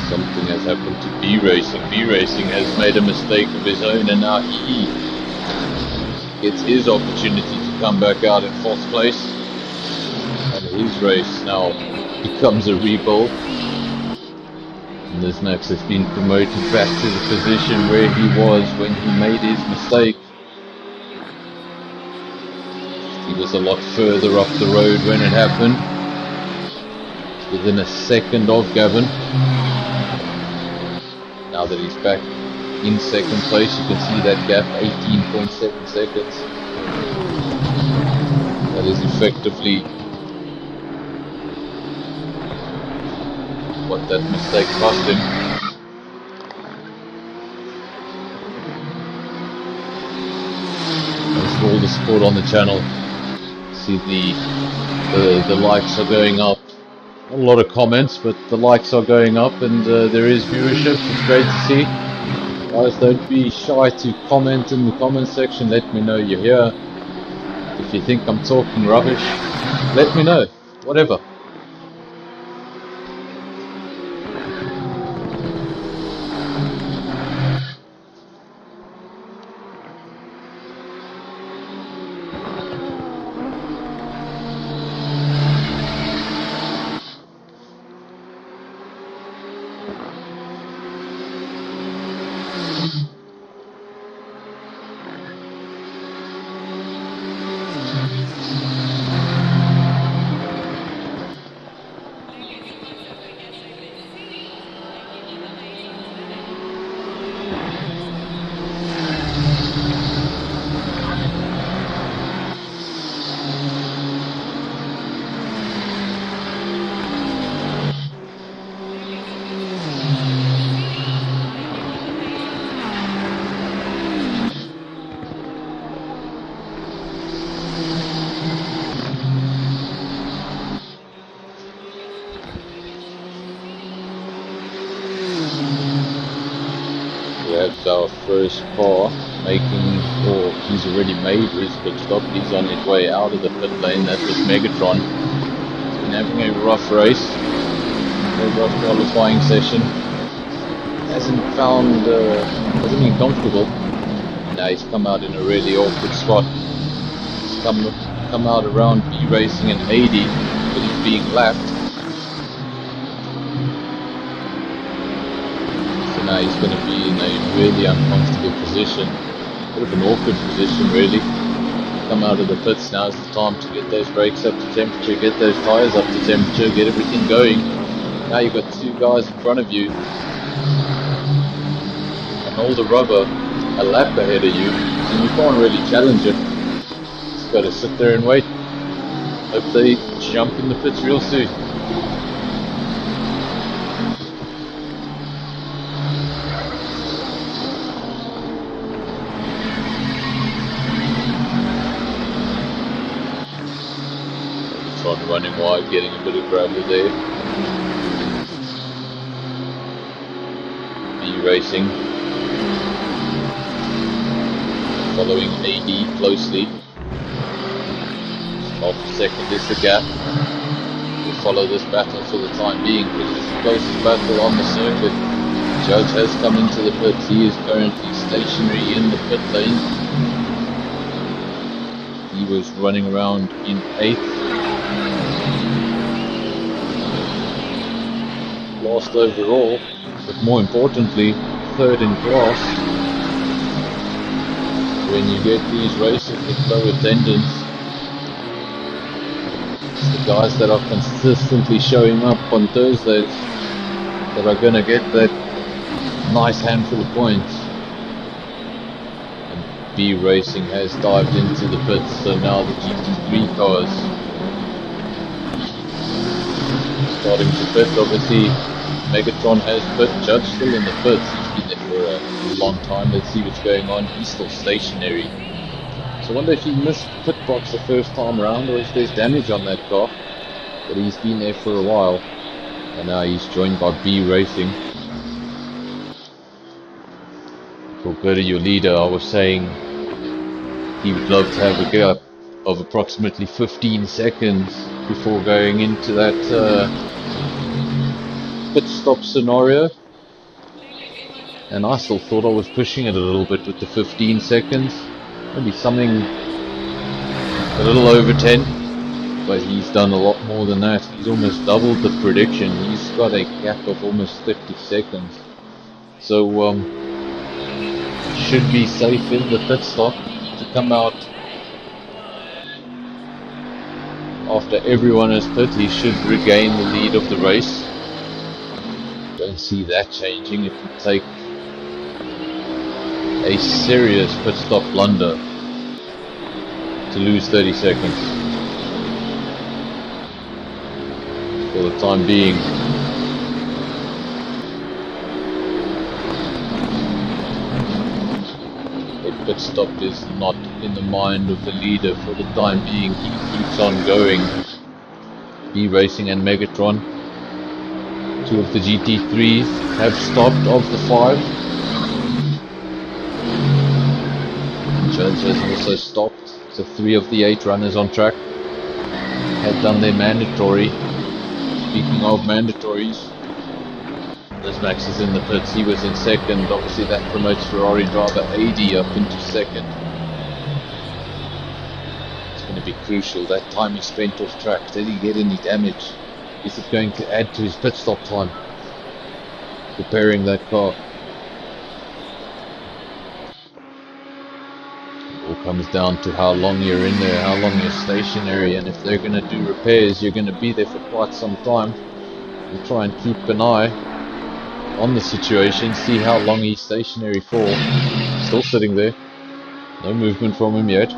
Something has happened to B Racing. B Racing has made a mistake of his own, and now he gets his opportunity to come back out in 4th place, and his race now becomes a rebuild. And Nismax has been promoted back to the position where he was when he made his mistake. He was a lot further up the road when it happened, within a second of Gavin. Now that he's back in 2nd place, you can see that gap, 18.7 seconds. That is effectively what that mistake cost him. Thanks for all the support on the channel. See the likes are going up. Not a lot of comments, but the likes are going up, and there is viewership. It's great to see. Guys, don't be shy to comment in the comment section. Let me know you're here. If you think I'm talking rubbish, let me know. Whatever. our first car making, or he's already made his pit stop. He's on his way out of the pit lane. That was Megatron. He's been having a rough race, a rough qualifying session. Hasn't been comfortable. Now he's come out in a really awkward spot. He's come out around B Racing and 80, but he's being lapped. So now he's going to be in a really uncomfortable position, bit of an awkward position really. Come out of the pits, now's the time to get those brakes up to temperature, get those tyres up to temperature, get everything going. Now you've got two guys in front of you, and all the rubber a lap ahead of you, and you can't really challenge it. Just got to sit there and wait. Hope they jump in the pits real soon. Megatron running wide, getting a bit of gravel there. B Racing following AD closely. Half a second is the gap. We'll follow this battle for the time being because it's the closest battle on the circuit. Judge has come into the pits. He is currently stationary in the pit lane. He was running around in 8th. Last overall, but more importantly, 3rd in class. When you get these races with low attendance, it's the guys that are consistently showing up on Thursdays that are going to get that nice handful of points. And B Racing has dived into the pits, so now the GT3 cars starting to pit. Obviously Megatron has pit, Judge still in the pits. He's been there for a long time. Let's see what's going on. He's still stationary. So I wonder if he missed pit box the first time around, or if there's damage on that car. But he's been there for a while, and now he's joined by B Racing. For go to your leader, I was saying he would love to have a gap of approximately 15 seconds before going into that pit stop scenario, and I still thought I was pushing it a little bit with the 15 seconds, maybe something a little over 10, but he's done a lot more than that. He's almost doubled the prediction. He's got a gap of almost 50 seconds, so should be safe in the pit stop to come out after everyone has pit. He should regain the lead of the race. Don't see that changing. It would take a serious pit stop blunder to lose 30 seconds. For the time being, a pit stop is not in the mind of the leader for the time being. He keeps on going. B Racing and Megatron, two of the GT3s have stopped of the 5. Judge has also stopped, so 3 of the 8 runners on track have done their mandatory. Speaking of mandatories, this Max is in the pits. He was in 2nd. Obviously that promotes Ferrari driver AD up into 2nd. It's going to be crucial, that time he spent off track. Did he get any damage? Is it going to add to his pit stop time preparing that car? It all comes down to how long you're in there, how long you're stationary, and if they're going to do repairs, you're going to be there for quite some time. We'll try and keep an eye on the situation, see how long he's stationary for. Still sitting there, no movement from him yet.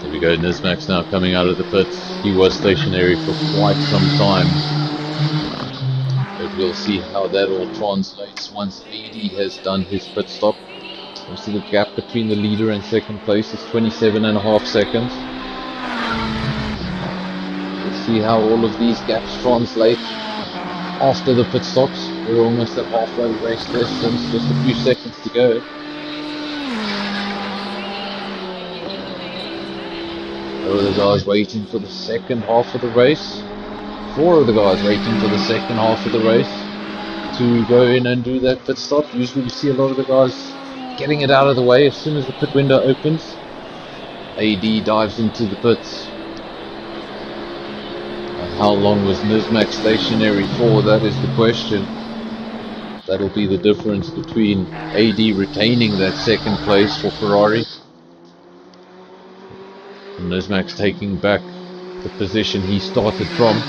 There we go, Nismax now coming out of the pits. He was stationary for quite some time. we'll see how that all translates once AD has done his pit stop. Obviously the gap between the leader and second place is 27.5 seconds. We'll see how all of these gaps translate after the pit stops. We're almost at halfway race distance, just a few seconds to go. There are the guys waiting for the second half of the race. 4 of the guys waiting for the second half of the race to go in and do that pit stop. Usually we see a lot of the guys getting it out of the way as soon as the pit window opens. AD dives into the pits. And how long was Nismac stationary for? That is the question. That'll be the difference between AD retaining that second place for Ferrari and Nismac's taking back the position he started from.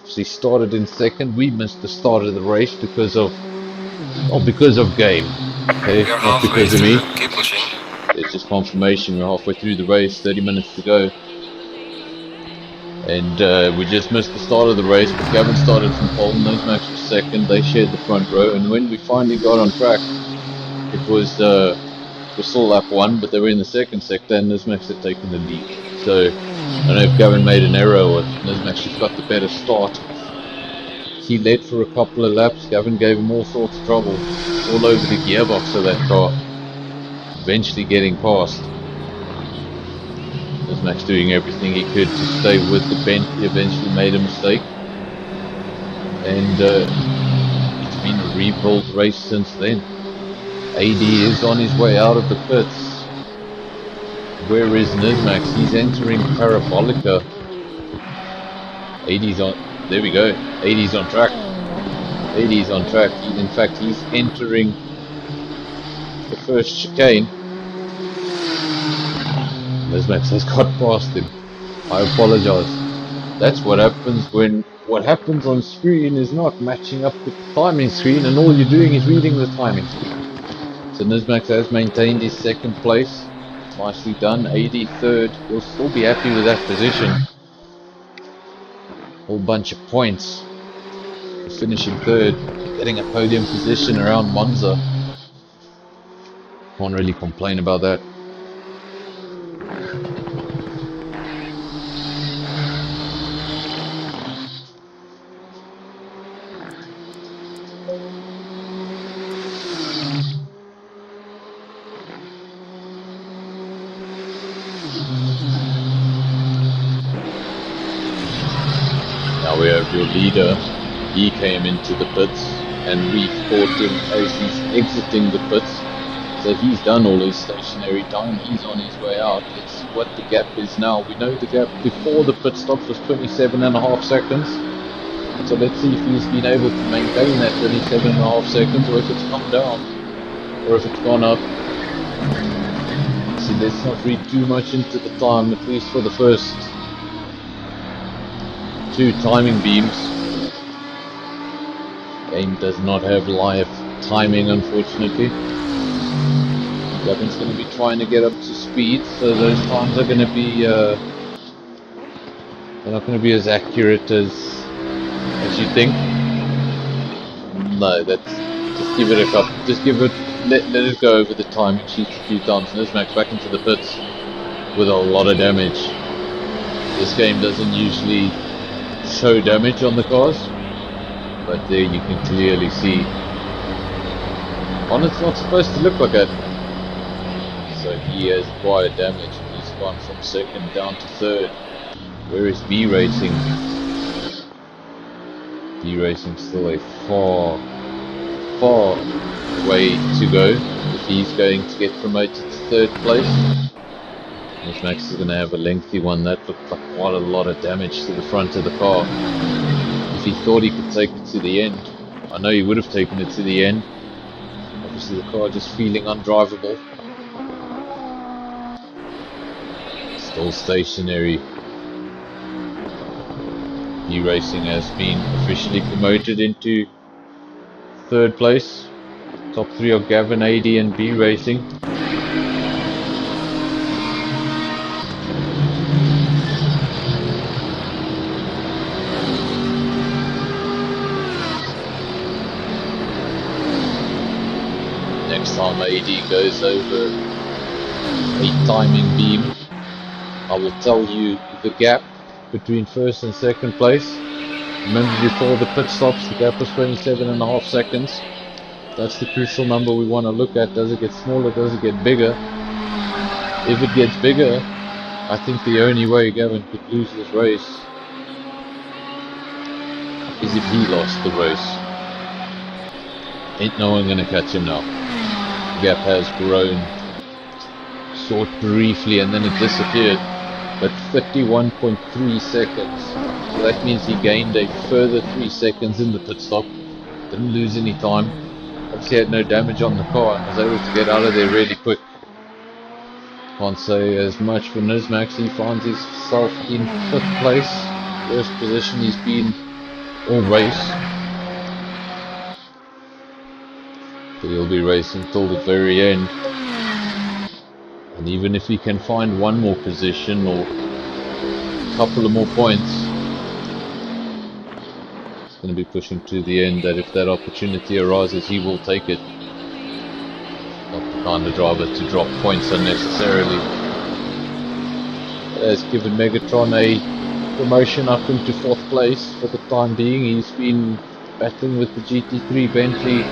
He started in second. We missed the start of the race because of game. Okay, not because of me. Keep pushing. It's just confirmation. We're halfway through the race, 30 minutes to go, and we just missed the start of the race. But Gavin started from pole, Nismac was second. They shared the front row, and when we finally got on track, it was still lap 1, but they were in the second sector, and Nismac had taken the lead. So I don't know if Gavin made an error or Nismac just got the better start. He led for a couple of laps. Gavin gave him all sorts of trouble, all over the gearbox of that car, eventually getting past. Nismac's doing everything he could to stay with the bend. He eventually made a mistake, and it's been a rebuild race since then. AD is on his way out of the pits. Where is Nismac? He's entering Parabolica. AD's on. There we go. AD's on track. AD's on track. In fact, he's entering the first chicane. Nismac has got past him. I apologize. That's what happens when what happens on screen is not matching up with the timing screen, and all you're doing is reading the timing screen. So Nismac has maintained his second place. Nicely done. AD third. He'll still be happy with that position. Whole bunch of points. Finishing third, getting a podium position around Monza. Can't really complain about that. Now we have your leader. He came into the pits and we caught him as he's exiting the pits. So he's done all his stationary time. He's on his way out. Let's see what the gap is now. We know the gap before the pit stop was 27.5 seconds. So let's see if he's been able to maintain that 27.5 seconds, or if it's come down, or if it's gone up. See, let's not read too much into the time, at least for the first 2 timing beams. Game does not have live timing, unfortunately. Gavin's going to be trying to get up to speed, so those times are going to be they're not going to be as accurate as you think. No, that's just give it a couple. Just give it. Let it go over the timing sheets a few times. Nismac's back into the pits with a lot of damage. This game doesn't usually show damage on the cars, but there you can clearly see. It's not supposed to look like that. So he has acquired damage. He's gone from second down to third. Where is B Racing? B Racing still a far way to go if he's going to get promoted to third place. Nismac is going to have a lengthy one. That looked like quite a lot of damage to the front of the car. If he thought he could take it to the end, I know he would have taken it to the end. Obviously the car just feeling undrivable. Still stationary. B Racing has been officially promoted into third place. Top 3 are Gavin, AD and B Racing. time AD goes over a timing beam, I will tell you the gap between first and second place. Remember, before the pit stops, the gap was 27.5 seconds. That's the crucial number we want to look at. Does it get smaller? Does it get bigger? If it gets bigger, I think the only way Gavin could lose this race is if he lost the race. Ain't no one gonna catch him now. The gap has grown, saw it briefly and then it disappeared, but 31.3 seconds. So that means he gained a further 3 seconds in the pit stop. Didn't lose any time. Obviously had no damage on the car and was able to get out of there really quick. Can't say as much for Nizmax. He finds himself in 5th place, worst position he's been all race. So he'll be racing till the very end, and even if he can find one more position or a couple of more points, he's going to be pushing to the end. That if that opportunity arises, he will take it. Not the kind of driver to drop points unnecessarily. Has given Megatron a promotion up into 4th place for the time being. He's been battling with the GT3 Bentley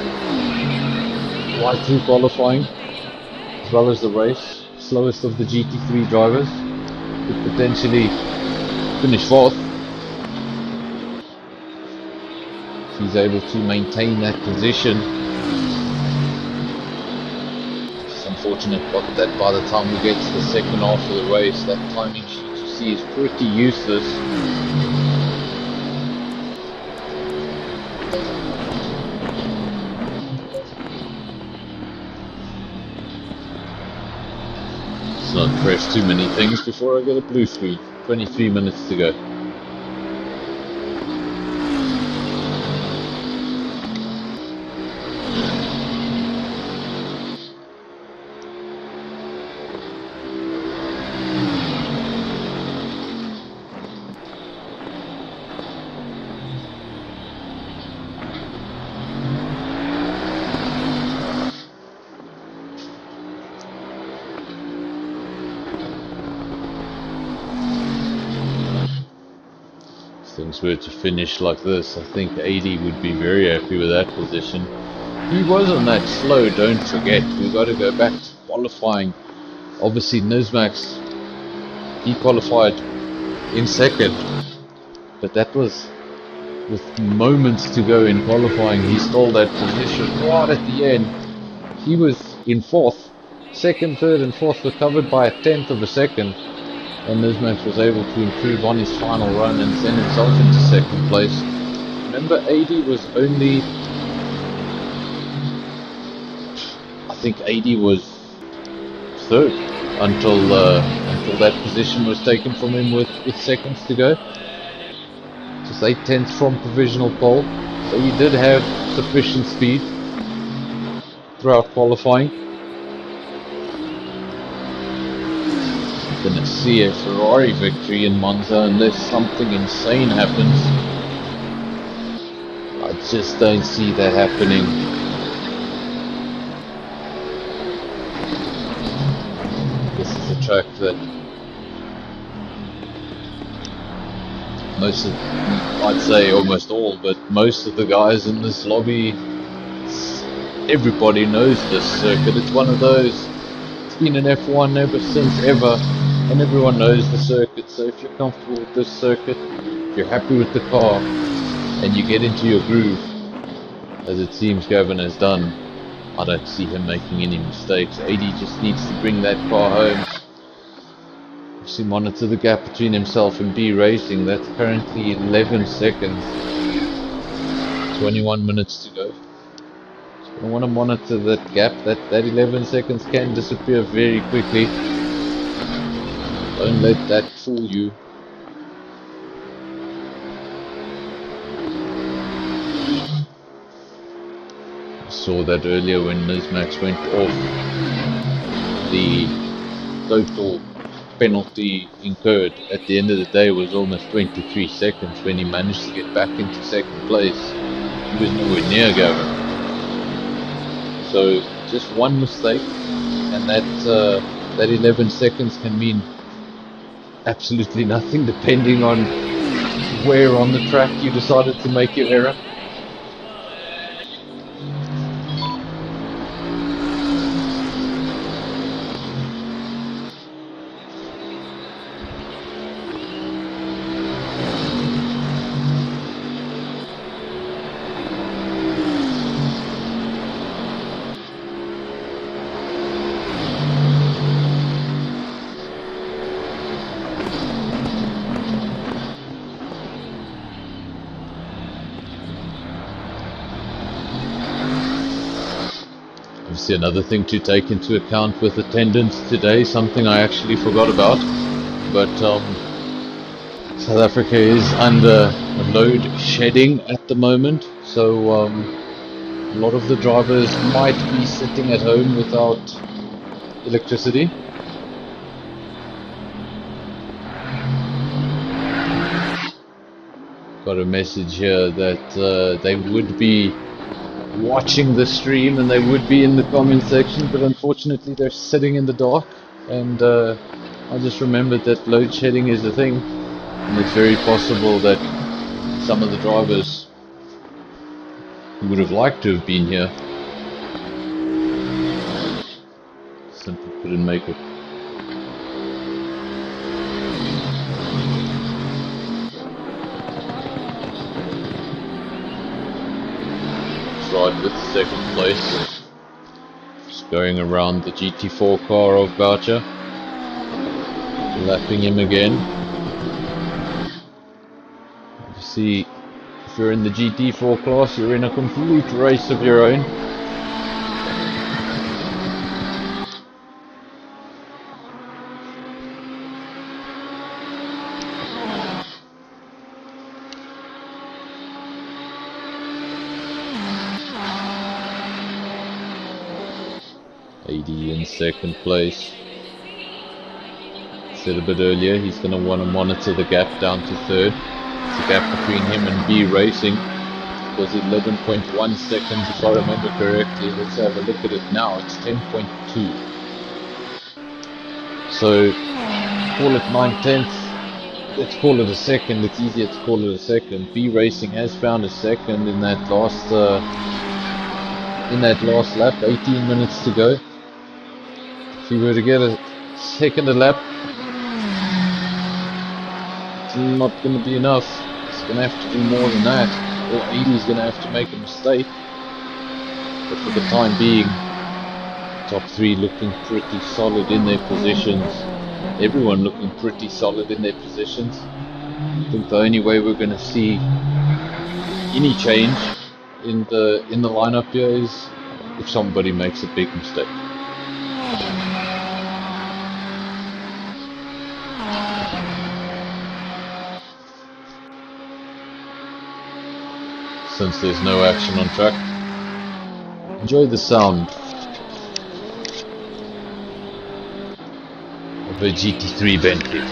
right through qualifying as well as the race. Slowest of the GT3 drivers, could potentially finish 4th. If he's able to maintain that position. It's unfortunate that by the time we get to the second half of the race, that timing sheet you see is pretty useless. Let's not press too many things before I get a blue screen. 23 minutes to go. Things were to finish like this, I think AD would be very happy with that position. He wasn't that slow, don't forget. We've got to go back to qualifying. Obviously Nizmax, he qualified in 2nd, but that was with moments to go in qualifying. He stole that position right at the end. He was in 4th. 2nd, 3rd and 4th were covered by a 1/10 of a second. And Nizmax was able to improve on his final run and send himself into 2nd place. Remember, AD was only, I think AD was 3rd until that position was taken from him with seconds to go. Just 8/10 from provisional pole. So he did have sufficient speed throughout qualifying. Gonna see a Ferrari victory in Monza unless something insane happens. I just don't see that happening. This is a track that most of, I'd say almost all, but most of the guys in this lobby, everybody knows this circuit. It's one of those, it's been an F1 ever since ever. And everyone knows the circuit, so if you're comfortable with this circuit, if you're happy with the car, and you get into your groove, as it seems Gavin has done, I don't see him making any mistakes. AD just needs to bring that car home. Obviously monitor the gap between himself and B Racing. That's currently 11 seconds. 21 minutes to go. So I want to monitor that gap. That 11 seconds can disappear very quickly. Don't let that fool you. I saw that earlier when Nizmax went off. The total penalty incurred at the end of the day was almost 23 seconds when he managed to get back into 2nd place. He was nowhere near Gavin. So just one mistake, and that 11 seconds can mean absolutely nothing depending on where on the track you decided to make your error. Obviously, another thing to take into account with attendance today, something I actually forgot about, but South Africa is under load shedding at the moment, so a lot of the drivers might be sitting at home without electricity. Got a message here that they would be watching the stream and they would be in the comment section, but unfortunately they're sitting in the dark, and I just remembered that load shedding is a thing, and it's very possible that some of the drivers who would have liked to have been here simply couldn't make it. Right with second place, just going around the GT4 car of Boucher, lapping him again. Obviously, if you're in the GT4 class, you're in a complete race of your own. AD in second place. Said a bit earlier, he's going to want to monitor the gap down to third. The gap between him and B Racing was 11.1 seconds, if I remember correctly. Let's have a look at it now. It's 10.2. So call it 9/10. Let's call it a second. It's easier to call it a second. B Racing has found a second in that last lap. 18 minutes to go. If he were to get a second a lap, it's not going to be enough. He's going to have to do more than that, or 80 is going to have to make a mistake. But for the time being, top three looking pretty solid in their positions. Everyone looking pretty solid in their positions. I think the only way we're going to see any change in the lineup here is if somebody makes a big mistake. Since there's no action on track, enjoy the sound of a GT3 Bentley.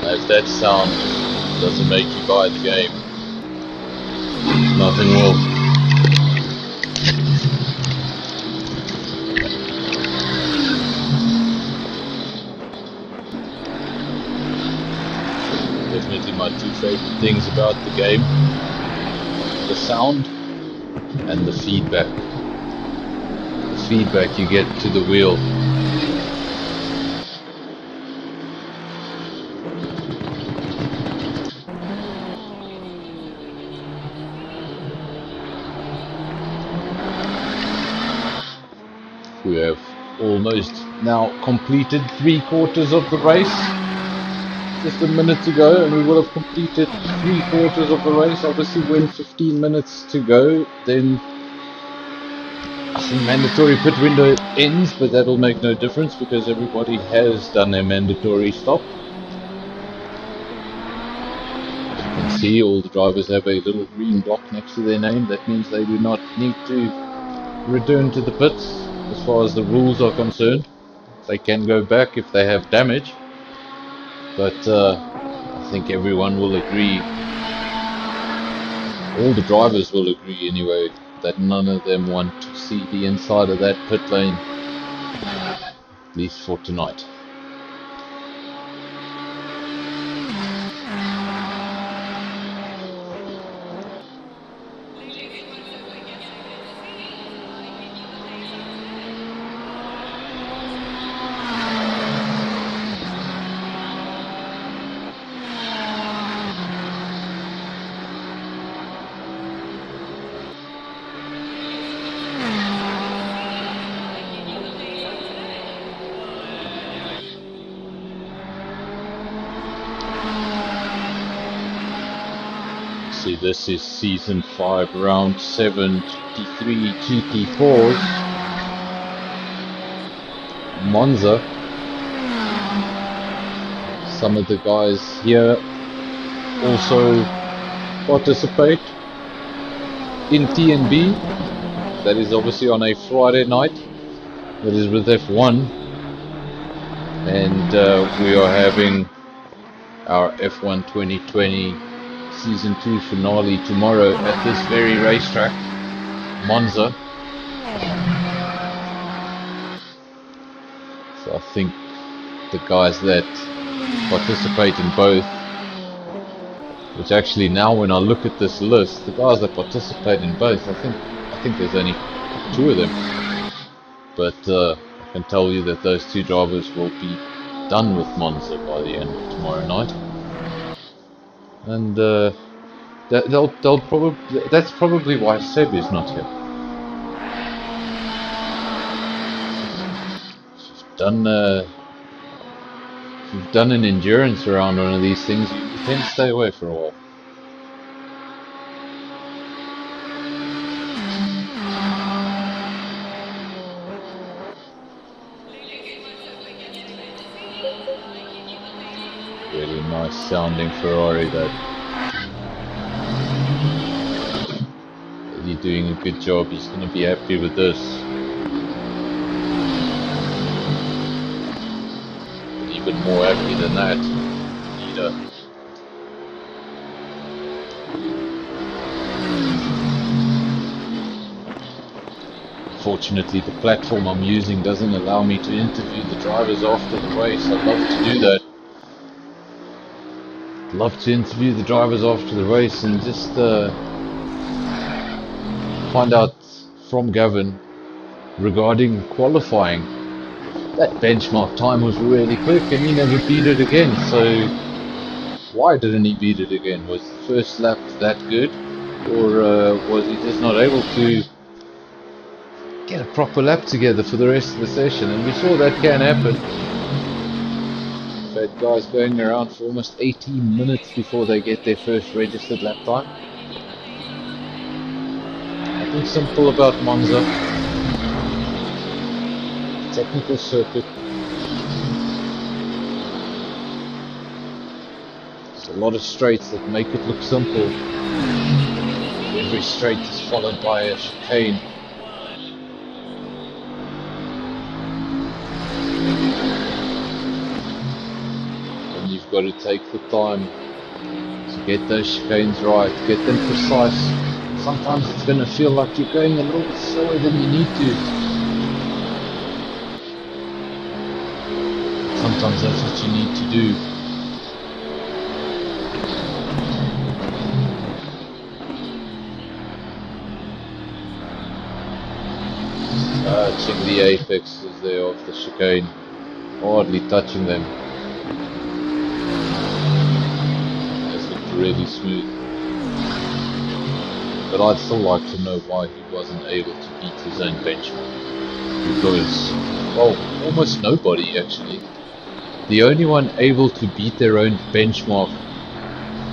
If that sound doesn't make you buy the game, nothing will. Definitely my two favorite things about the game: the sound and the feedback. The feedback you get to the wheel. almost now completed 3/4 of the race just a minute ago, and we will have completed 3/4 of the race. Obviously, when 15 minutes to go, then the mandatory pit window ends, but that'll make no difference because everybody has done their mandatory stop. As you can see, all the drivers have a little green block next to their name. That means they do not need to return to the pits as far as the rules are concerned. They can go back if they have damage, but I think everyone will agree, all the drivers will agree anyway, that none of them want to see the inside of that pit lane, at least for tonight. See, this is Season 5, Round 7, GT3, GT4s, Monza. Some of the guys here also participate in TNB. That is obviously on a Friday night. That is with F1. And we are having our F1 2020 Season 2 finale tomorrow at this very racetrack, Monza. So I think the guys that participate in both, which actually now when I look at this list, the guys that participate in both, I think there's only 2 of them. But I can tell you that those 2 drivers will be done with Monza by the end of tomorrow night. And they'll probably, that's probably why Seb is not here. If you've done an endurance around one of these things, you tend to stay away for a while. Really nice sounding Ferrari though. He's doing a good job, he's going to be happy with this. But even more happy than that, Leader. Unfortunately, the platform I'm using doesn't allow me to interview the drivers after the race. I'd love to do that. Love to interview the drivers after the race and just find out from Gavin regarding qualifying. That benchmark time was really quick and he never beat it again, so why didn't he beat it again? Was the first lap that good, or was he just not able to get a proper lap together for the rest of the session? And we saw that can happen. We've had guys going around for almost 18 minutes before they get their first registered lap time. Nothing simple about Monza. Technical circuit. There's a lot of straights that make it look simple. Every straight is followed by a chicane. And you've got to take the time to get those chicanes right, get them precise. Sometimes it's going to feel like you're going a little bit slower than you need to. Sometimes that's what you need to do. Touching the apexes there of the chicane, hardly touching them. This looked really smooth. But I'd still like to know why he wasn't able to beat his own benchmark, because well, almost nobody actually. The only one able to beat their own benchmark,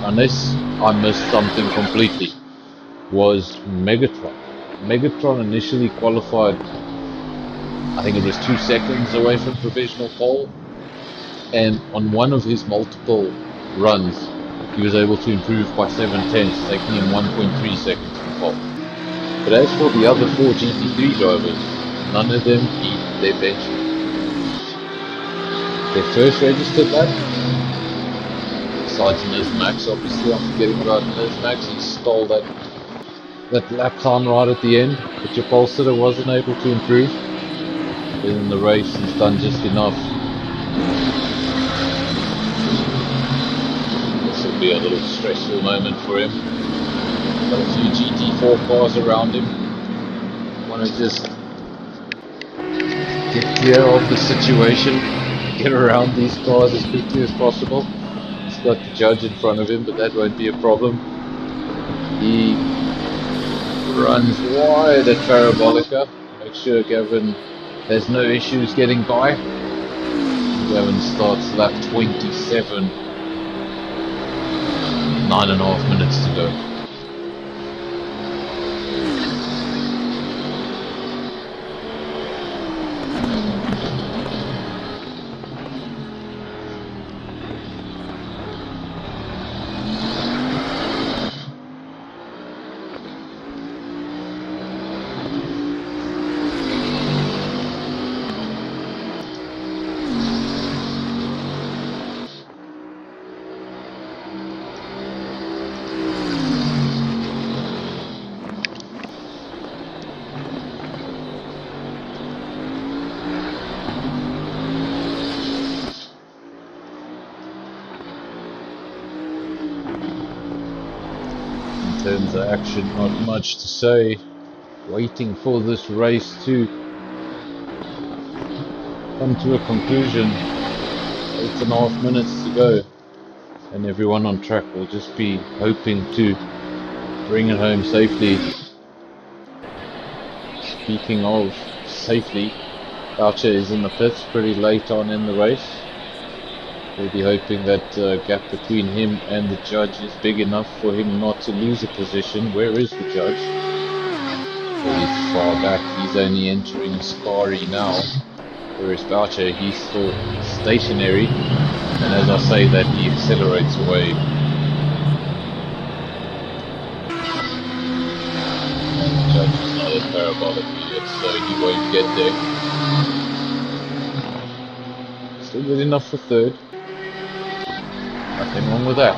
unless I missed something completely, was Megatron. Megatron initially qualified, I think it was 2 seconds away from provisional pole, and on one of his multiple runs he was able to improve by 7/10, taking him 1.3 seconds from pole. But as for the other 4 GT3 drivers, none of them beat their benchmark. Their first registered lap, besides Max, obviously I'm forgetting about Max, he stole that lap time right at the end, but your pole sitter wasn't able to improve. But in the race he's done just enough. This will be a little stressful moment for him. Got a few GT4 cars around him. Want to just get clear of the situation, get around these cars as quickly as possible. He's got the judge in front of him, but that won't be a problem. He runs wide at Parabolica. Make sure Gavin has no issues getting by. Gavin starts lap 27. 9.5 minutes to go. In terms of action, not much to say. Waiting for this race to come to a conclusion. 8.5 minutes to go, and everyone on track will just be hoping to bring it home safely. Speaking of safely, Boucher is in the pits pretty late on in the race. We'll be hoping that gap between him and the judge is big enough for him not to lose a position. Where is the judge? He's far back. He's only entering Scari now. Whereas Boucher, he's still stationary. And as I say that, he accelerates away. And the judge is not at Parabolic yet, so he won't get there. Still good enough for third. Nothing wrong with that.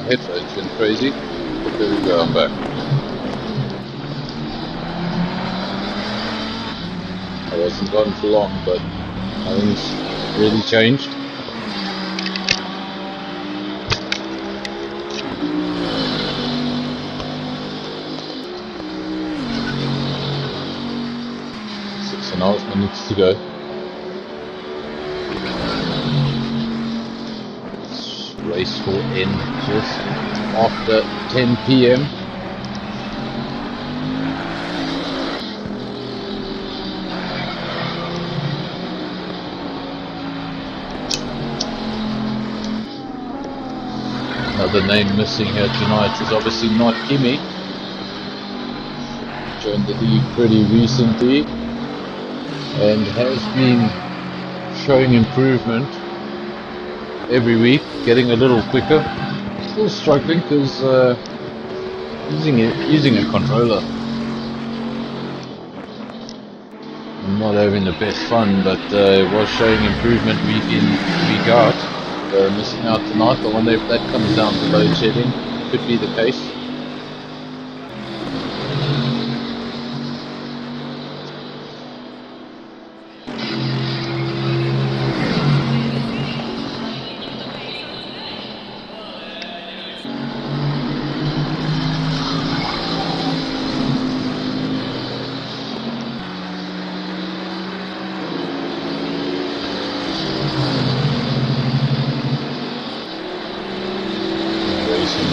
Headphones went crazy, but there we go, I'm back. I wasn't gone for long, but nothing's really changed. Six and a half minutes to go. Race will end just after 10 PM. Another name missing here tonight is obviously not Kimi. Joined the league pretty recently. and has been showing improvement every week, getting a little quicker. Still struggling because using a controller, I'm not having the best fun, but it was showing improvement week in, week out. Missing out tonight. I wonder if that comes down to load shedding. Could be the case.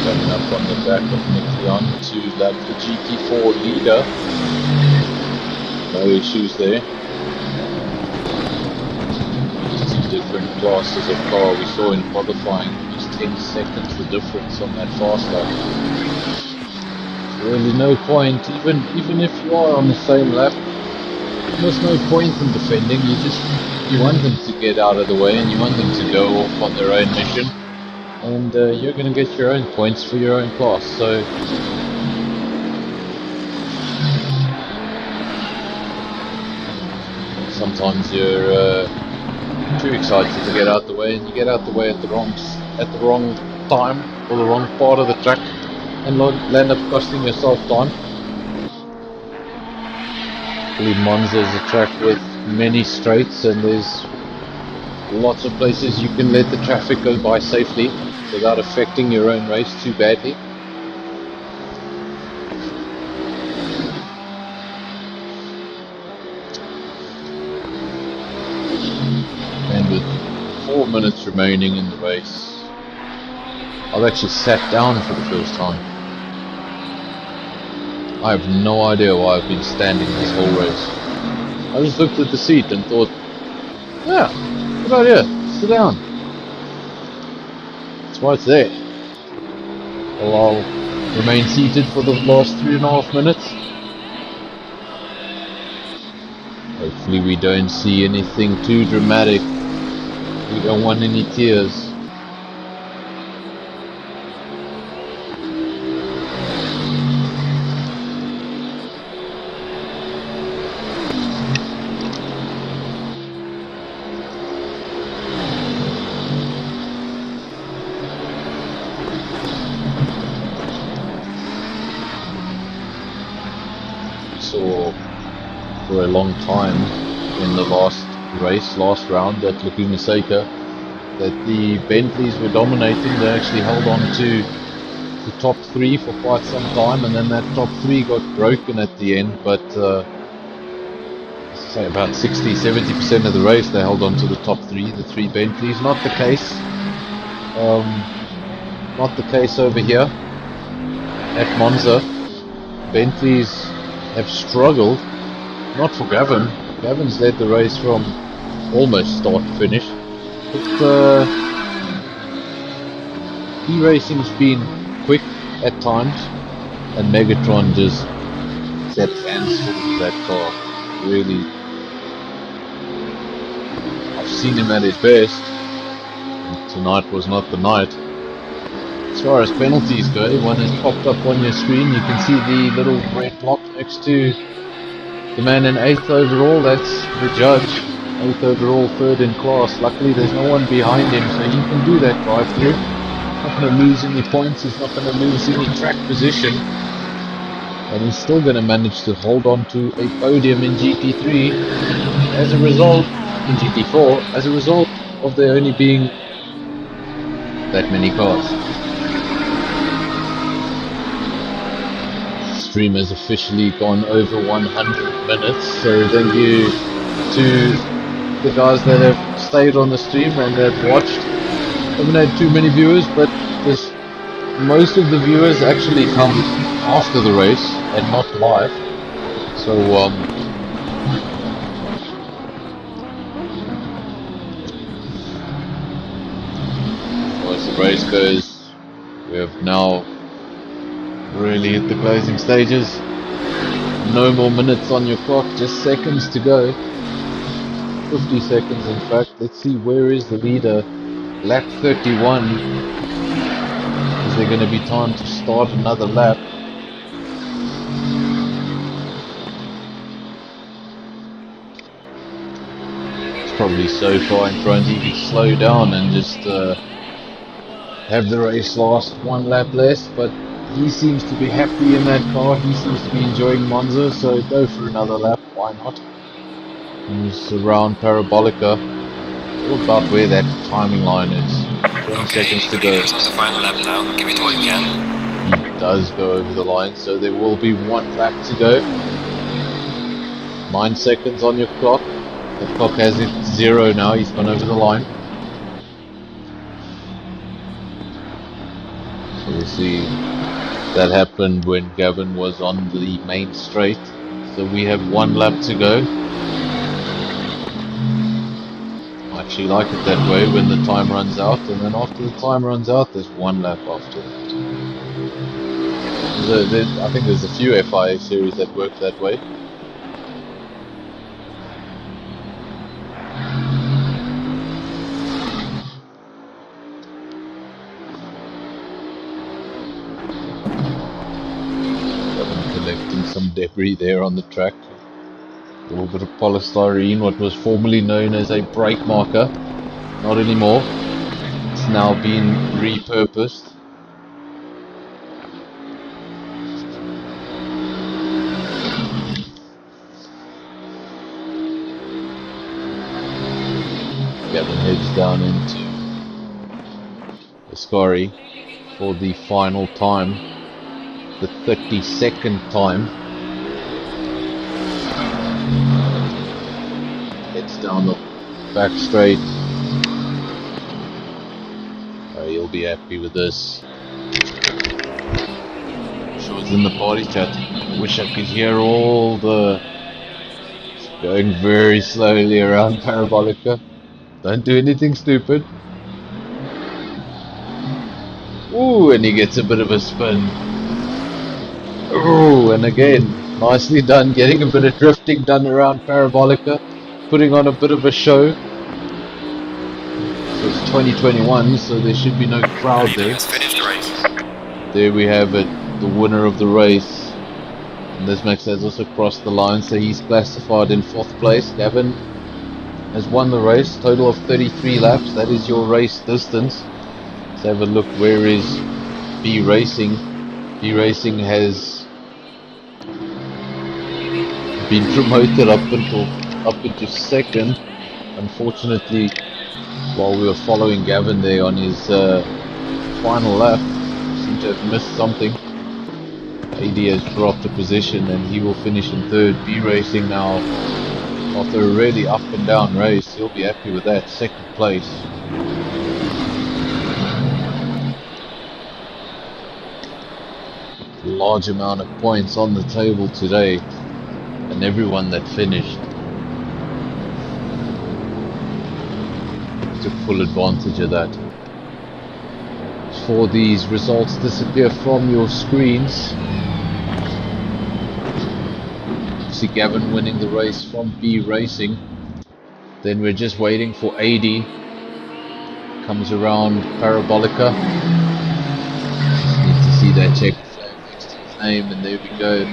Coming up on the back of Nick to lap the GT4 leader. No issues there. Just two different classes of car we saw in qualifying. Just 10 seconds the difference on that fast lap. Really no point, even if you are on the same lap, there's no point in defending. You want them to get out of the way and you want them to go off on their own mission. And you're going to get your own points for your own class. So sometimes you're too excited to get out the way, and you get out the way at the wrong time or the wrong part of the track, and land up costing yourself time. I believe Monza is a track with many straights, and there's lots of places you can let the traffic go by safely without affecting your own race too badly. And with 4 minutes remaining in the race, I've actually sat down for the first time. I have no idea why I've been standing this whole race. I just looked at the seat and thought, yeah, good idea, sit down. That's why it's there. Well, I'll remain seated for the last 3.5 minutes. Hopefully we don't see anything too dramatic. We don't want any tears. Saw for a long time in the last round at Laguna Seca, that the Bentleys were dominating. They actually held on to the top 3 for quite some time, and then that top 3 got broken at the end, but say about 60-70% of the race they held on to the top 3, the 3 Bentleys. Not the case over here at Monza. Bentleys have struggled, not for Gavin. Gavin's led the race from almost start to finish, but e-racing's been quick at times, and Megatron just set hands full with that car. Really, I've seen him at his best, and tonight was not the night. As far as penalties go, one has popped up on your screen. You can see the little red block next to the man in 8th overall. That's the judge. 8th overall, 3rd in class. Luckily there's no one behind him, so he can do that drive through. Not going to lose any points, he's not going to lose any track position, and he's still going to manage to hold on to a podium in GT3 as a result, in GT4, as a result of there only being that many cars. Stream has officially gone over 100 minutes, so thank you to the guys that have stayed on the stream and have watched. Haven't had too many viewers, but most of the viewers actually come after the race and not live. So as the race goes, we have now really hit the closing stages. No more minutes on your clock, just seconds to go. 50 seconds in fact. Let's see, where is the leader? Lap 31. Is there going to be time to start another lap? It's probably so far in front he could slow down and just have the race last one lap less, but he seems to be happy in that car. He seems to be enjoying Monza, so go for another lap, why not? He's around Parabolica, about where that timing line is. 20 seconds to go. On the final lap now. Give it all you can. He does go over the line, so there will be one lap to go. 9 seconds on your clock. The clock has it 0 now. He's gone over the line. So we'll see. That happened when Gavin was on the main straight. So we have one lap to go. I actually like it that way, when the time runs out, and then after the time runs out there's one lap after that. I think there's a few FIA series that work that way. Collecting some debris there on the track. A little bit of polystyrene, what was formerly known as a brake marker. Not anymore. It's now been repurposed. Gavin heads down into Ascari for the final time, the 32nd time. Heads down the back straight. Oh, you'll be happy with this. I'm sure it's in the party chat. I wish I could hear all the... Going very slowly around Parabolica. Don't do anything stupid. Ooh, and he gets a bit of a spin. Ooh, and again, nicely done, getting a bit of drifting done around Parabolica, putting on a bit of a show. So it's 2021, so there should be no crowd there. There we have it, the winner of the race. And this Max has also crossed the line, so he's classified in 4th place. Gavin has won the race, total of 33 laps. That is your race distance. Let's have a look. Where is B Racing? B Racing has been promoted up into 2nd. Unfortunately, while we were following Gavin there on his final lap, seemed to have missed something. AD has dropped a position and he will finish in 3rd. B Racing now, after a really up and down race, he'll be happy with that, 2nd place. Large amount of points on the table today, and everyone that finished took full advantage of that. Before these results disappear from your screens, see Gavin winning the race from B Racing. Then we're just waiting for AD. Comes around Parabolica. Just need to see that check flag next to his name, and there we go.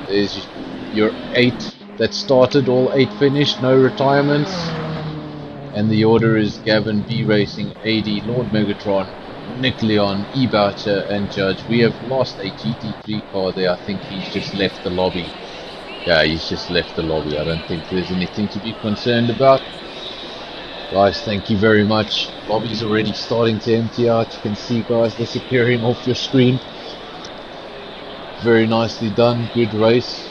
There's your 8 that started, all 8 finished, no retirements. And the order is Gavin, B Racing, AD, Lord Megatron, Nick Leon, E-Boucher and Judge. We have lost a GT3 car there. I think he's just left the lobby. Yeah, he's just left the lobby. I don't think there's anything to be concerned about. Guys, thank you very much. Lobby's already starting to empty out. You can see guys disappearing off your screen. Very nicely done. Good race.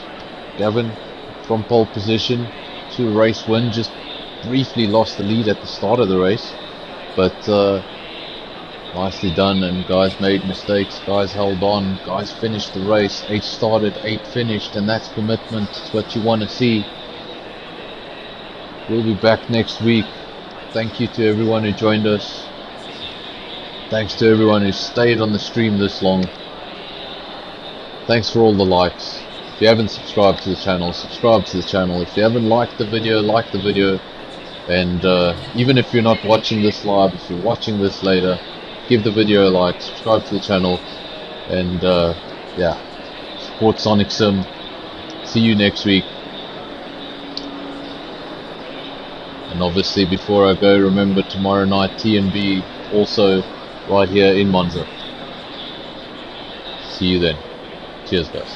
Gavin from pole position to a race win. Just briefly lost the lead at the start of the race. But nicely done, and guys made mistakes, guys held on, guys finished the race. 8 started, 8 finished, and that's commitment. It's what you want to see. We'll be back next week. Thank you to everyone who joined us. Thanks to everyone who stayed on the stream this long. Thanks for all the likes. If you haven't subscribed to the channel, subscribe to the channel. If you haven't liked the video, like the video. And even if you're not watching this live, if you're watching this later, give the video a like, subscribe to the channel, and yeah, support Sonic Sim. See you next week. And obviously before I go, remember tomorrow night TNB also right here in Monza. See you then. Cheers guys.